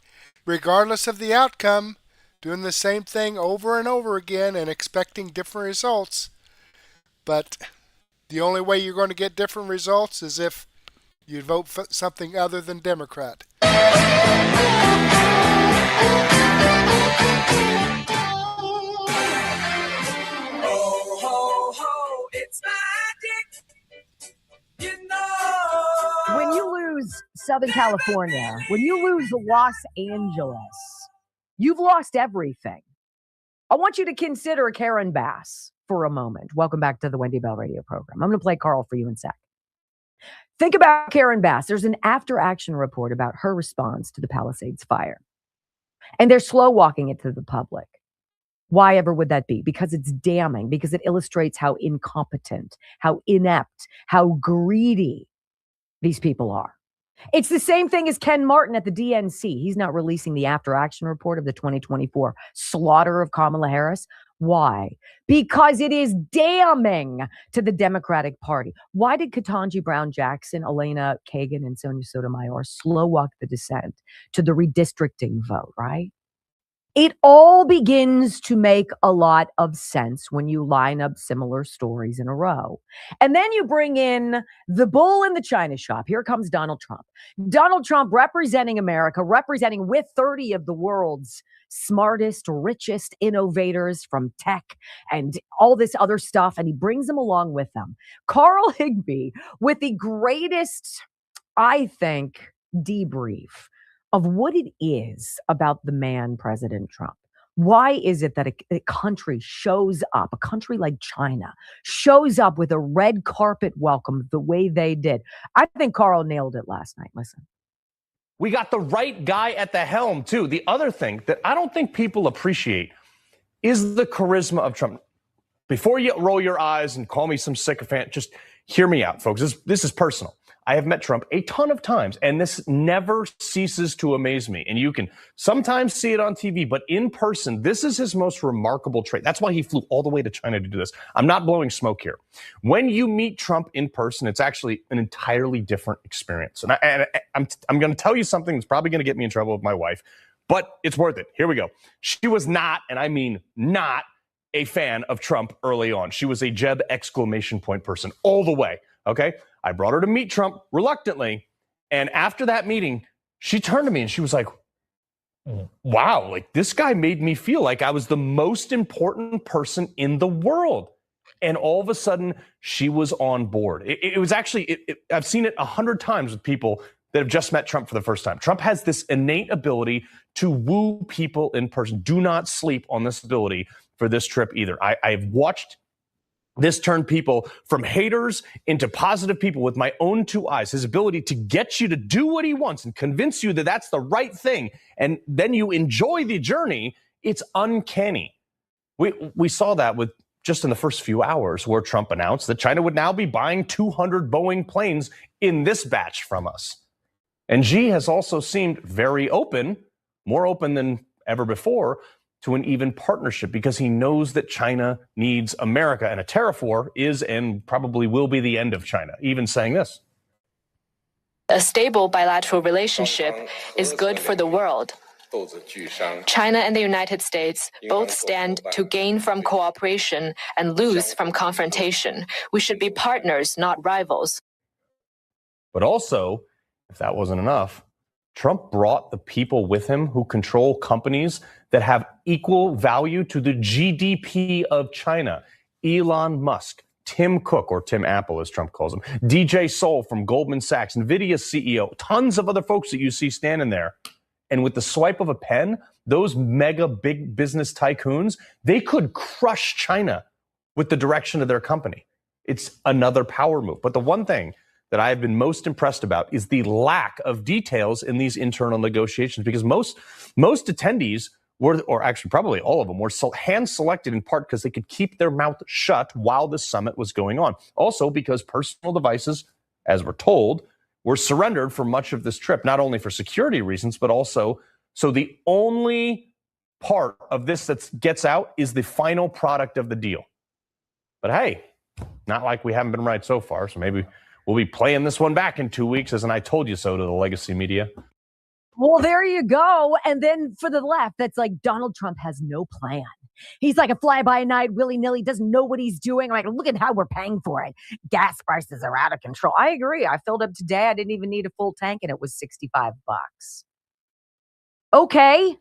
regardless of the outcome, doing the same thing over and over again and expecting different results. But the only way you're going to get different results is if you vote for something other than Democrat. When you lose Southern California, when you lose Los Angeles, you've lost everything. I want you to consider Karen Bass for a moment. Welcome back to the Wendy Bell radio program. I'm going to play Carl for you in a sec. Think about Karen Bass. There's an after-action report about her response to the Palisades fire. And they're slow walking it to the public. Why ever would that be? Because it's damning, because it illustrates how incompetent, how inept, how greedy these people are. It's the same thing as Ken Martin at the DNC. He's not releasing the after-action report of the 2024 slaughter of Kamala Harris. Why? Because it is damning to the Democratic Party. Why did Ketanji Brown Jackson, Elena Kagan, and Sonia Sotomayor slow walk the descent to the redistricting vote, right? It all begins to make a lot of sense when you line up similar stories in a row. And then you bring in the bull in the china shop. Here comes Donald Trump. Donald Trump representing America, representing with 30 of the world's smartest, richest innovators from tech and all this other stuff. And he brings them along with him. Carl Higbie with the greatest, I think, debrief of what it is about the man, President Trump. Why is it that a country shows up, a country like China, shows up with a red carpet welcome the way they did? I think Carl nailed it last night. Listen. We got the right guy at the helm, too. The other thing that I don't think people appreciate is the charisma of Trump. Before you roll your eyes and call me some sycophant, just hear me out, folks. This is personal. I have met Trump a ton of times, and this never ceases to amaze me. And you can sometimes see it on TV, but in person, this is his most remarkable trait. That's why he flew all the way to China to do this. I'm not blowing smoke here. When you meet Trump in person, it's actually an entirely different experience. And I'm going to tell you something that's probably going to get me in trouble with my wife, but it's worth it. Here we go. She was not, and I mean not, a fan of Trump early on. She was a Jeb exclamation point person all the way, okay? I brought her to meet Trump reluctantly. And after that meeting, she turned to me and she was like, wow, like this guy made me feel like I was the most important person in the world. And all of a sudden, she was on board. It was actually, I've seen it 100 times with people that have just met Trump for the first time. Trump has this innate ability to woo people in person. Do not sleep on this ability for this trip either. I've watched this turn people from haters into positive people with my own two eyes. His ability to get you to do what he wants and convince you that that's the right thing, and then you enjoy the journey, it's uncanny. We saw that with just in the first few hours where Trump announced that China would now be buying 200 Boeing planes in this batch from us. And Xi has also seemed very open, more open than ever before, to an even partnership because he knows that China needs America, and a tariff war is and probably will be the end of China, even saying this. A stable bilateral relationship is good for the world. China and the United States both stand to gain from cooperation and lose from confrontation. We should be partners, not rivals. But also, if that wasn't enough, Trump brought the people with him who control companies that have equal value to the GDP of China. Elon Musk, Tim Cook, or Tim Apple as Trump calls him, DJ Sol from Goldman Sachs, NVIDIA's CEO, tons of other folks that you see standing there. And with the swipe of a pen, those mega big business tycoons, they could crush China with the direction of their company. It's another power move. But the one thing that I have been most impressed about is the lack of details in these internal negotiations, because most attendees were, or actually probably all of them, were hand-selected in part because they could keep their mouth shut while the summit was going on. Also because personal devices, as we're told, were surrendered for much of this trip, not only for security reasons, but also so the only part of this that gets out is the final product of the deal. But hey, not like we haven't been right so far, so maybe we'll be playing this one back in 2 weeks as an I told you so to the legacy media. Well, there you go. And then for the left, that's like Donald Trump has no plan. He's like a fly-by-night, willy-nilly, doesn't know what he's doing. Like, look at how we're paying for it. Gas prices are out of control. I agree. I filled up today. I didn't even need a full tank, and it was $65. Okay.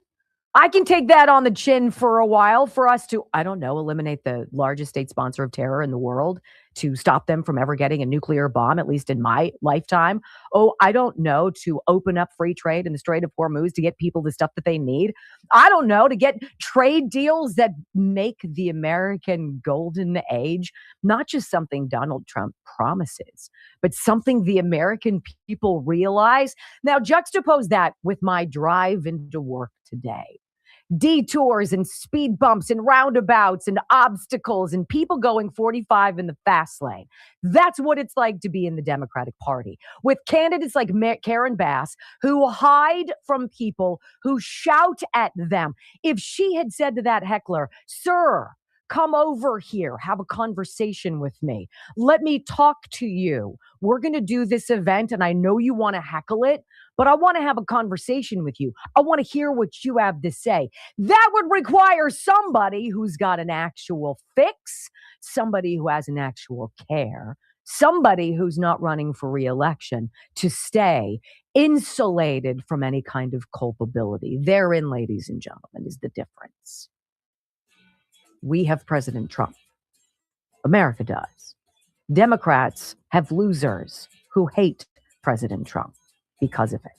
I can take that on the chin for a while for us to, I don't know, eliminate the largest state sponsor of terror in the world, to stop them from ever getting a nuclear bomb, at least in my lifetime. Oh, I don't know, to open up free trade in the Strait of Hormuz to get people the stuff that they need. I don't know, to get trade deals that make the American golden age not just something Donald Trump promises, but something the American people realize. Now, juxtapose that with my drive into work today. Detours and speed bumps and roundabouts and obstacles and people going 45 in the fast lane. That's what it's like to be in the Democratic Party with candidates like Karen Bass, who hide from people, who shout at them. If she had said to that heckler, "Sir, come over here, have a conversation with me. Let me talk to you. We're going to do this event, and I know you want to heckle it, but I want to have a conversation with you. I want to hear what you have to say." That would require somebody who's got an actual fix, somebody who has an actual care, somebody who's not running for re-election, to stay insulated from any kind of culpability. Therein, ladies and gentlemen, is the difference. We have President Trump. America does. Democrats have losers who hate President Trump because of it.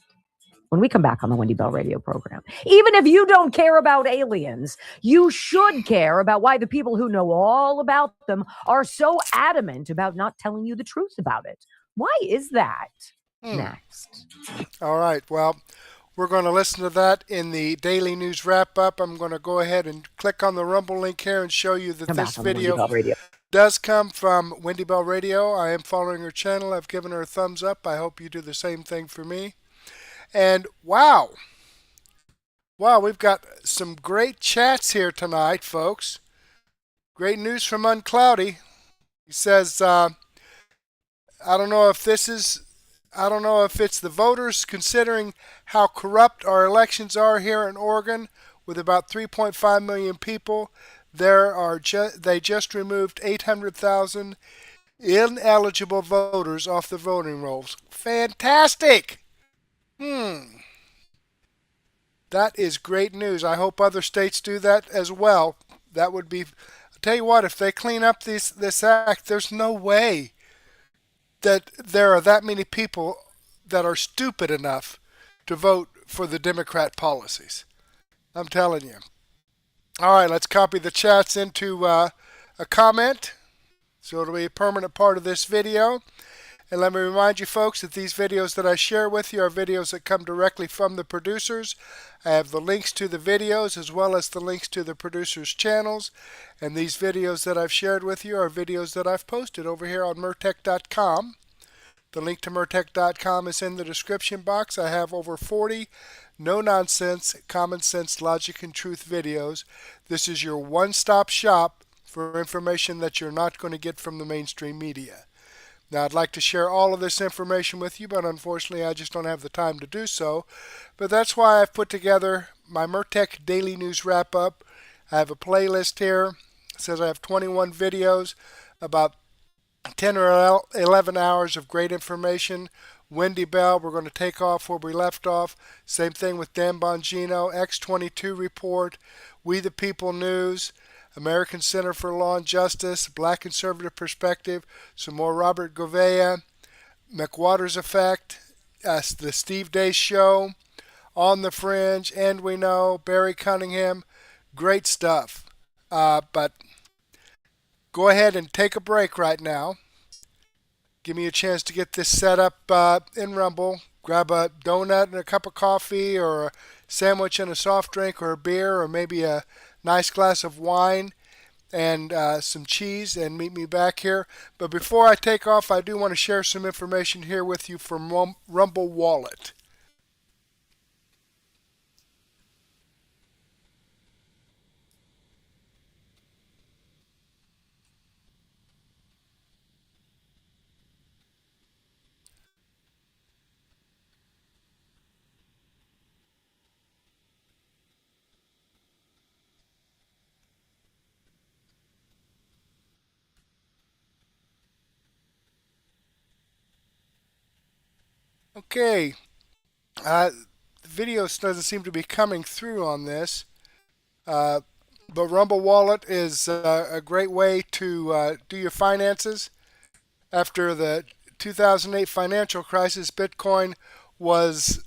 When we come back on the Wendy Bell radio program, even if you don't care about aliens, you should care about why the people who know all about them are so adamant about not telling you the truth about it. Why is that? Next. All right. Well, we're going to listen to that in the Daily News Wrap-Up. I'm going to go ahead and click on the Rumble link here and show you that this video does come from Wendy Bell Radio. I am following her channel. I've given her a thumbs up. I hope you do the same thing for me. And wow, we've got some great chats here tonight, folks. Great news from Uncloudy. He says, I don't know if it's the voters, considering how corrupt our elections are here in Oregon with about 3.5 million people. They just removed 800,000 ineligible voters off the voting rolls. Fantastic! That is great news. I hope other states do that as well. That would be, I'll tell you what, if they clean up this act, there's no way that there are that many people that are stupid enough to vote for the Democrat policies. I'm telling you. All right, let's copy the chats into a comment, so it'll be a permanent part of this video. And let me remind you folks that these videos that I share with you are videos that come directly from the producers. I have the links to the videos as well as the links to the producers' channels. And these videos that I've shared with you are videos that I've posted over here on Murtech.com. The link to Murtech.com is in the description box. I have over 40 no-nonsense, common sense, logic, and truth videos. This is your one-stop shop for information that you're not going to get from the mainstream media. Now, I'd like to share all of this information with you, but unfortunately I just don't have the time to do so. But that's why I've put together my Mertech Daily News Wrap-Up. I have a playlist here. It says I have 21 videos, about 10 or 11 hours of great information. Wendy Bell, we're going to take off where we left off. Same thing with Dan Bongino, X22 Report, We the People News, American Center for Law and Justice, Black Conservative Perspective, some more Robert Gouveia, McWater's Effect, the Steve Day Show, On the Fringe, And We Know, Barry Cunningham. Great stuff. But go ahead and take a break right now. Give me a chance to get this set up in Rumble. Grab a donut and a cup of coffee, or a sandwich and a soft drink, or a beer, or maybe a nice glass of wine and some cheese, and meet me back here. But before I take off, I do want to share some information here with you from Rumble Wallet. Okay, the video doesn't seem to be coming through on this, but Rumble Wallet is a great way to do your finances. After the 2008 financial crisis, Bitcoin was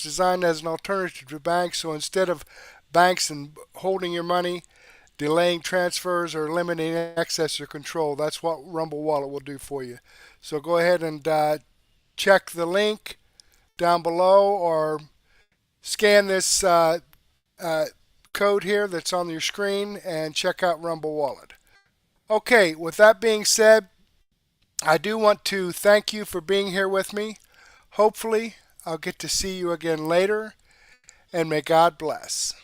designed as an alternative to banks. So instead of banks and holding your money, delaying transfers, or limiting access or control, that's what Rumble Wallet will do for you. So go ahead and check the link down below, or scan this code here that's on your screen and check out Rumble Wallet. Okay, with that being said, I do want to thank you for being here with me. Hopefully, I'll get to see you again later, and may God bless.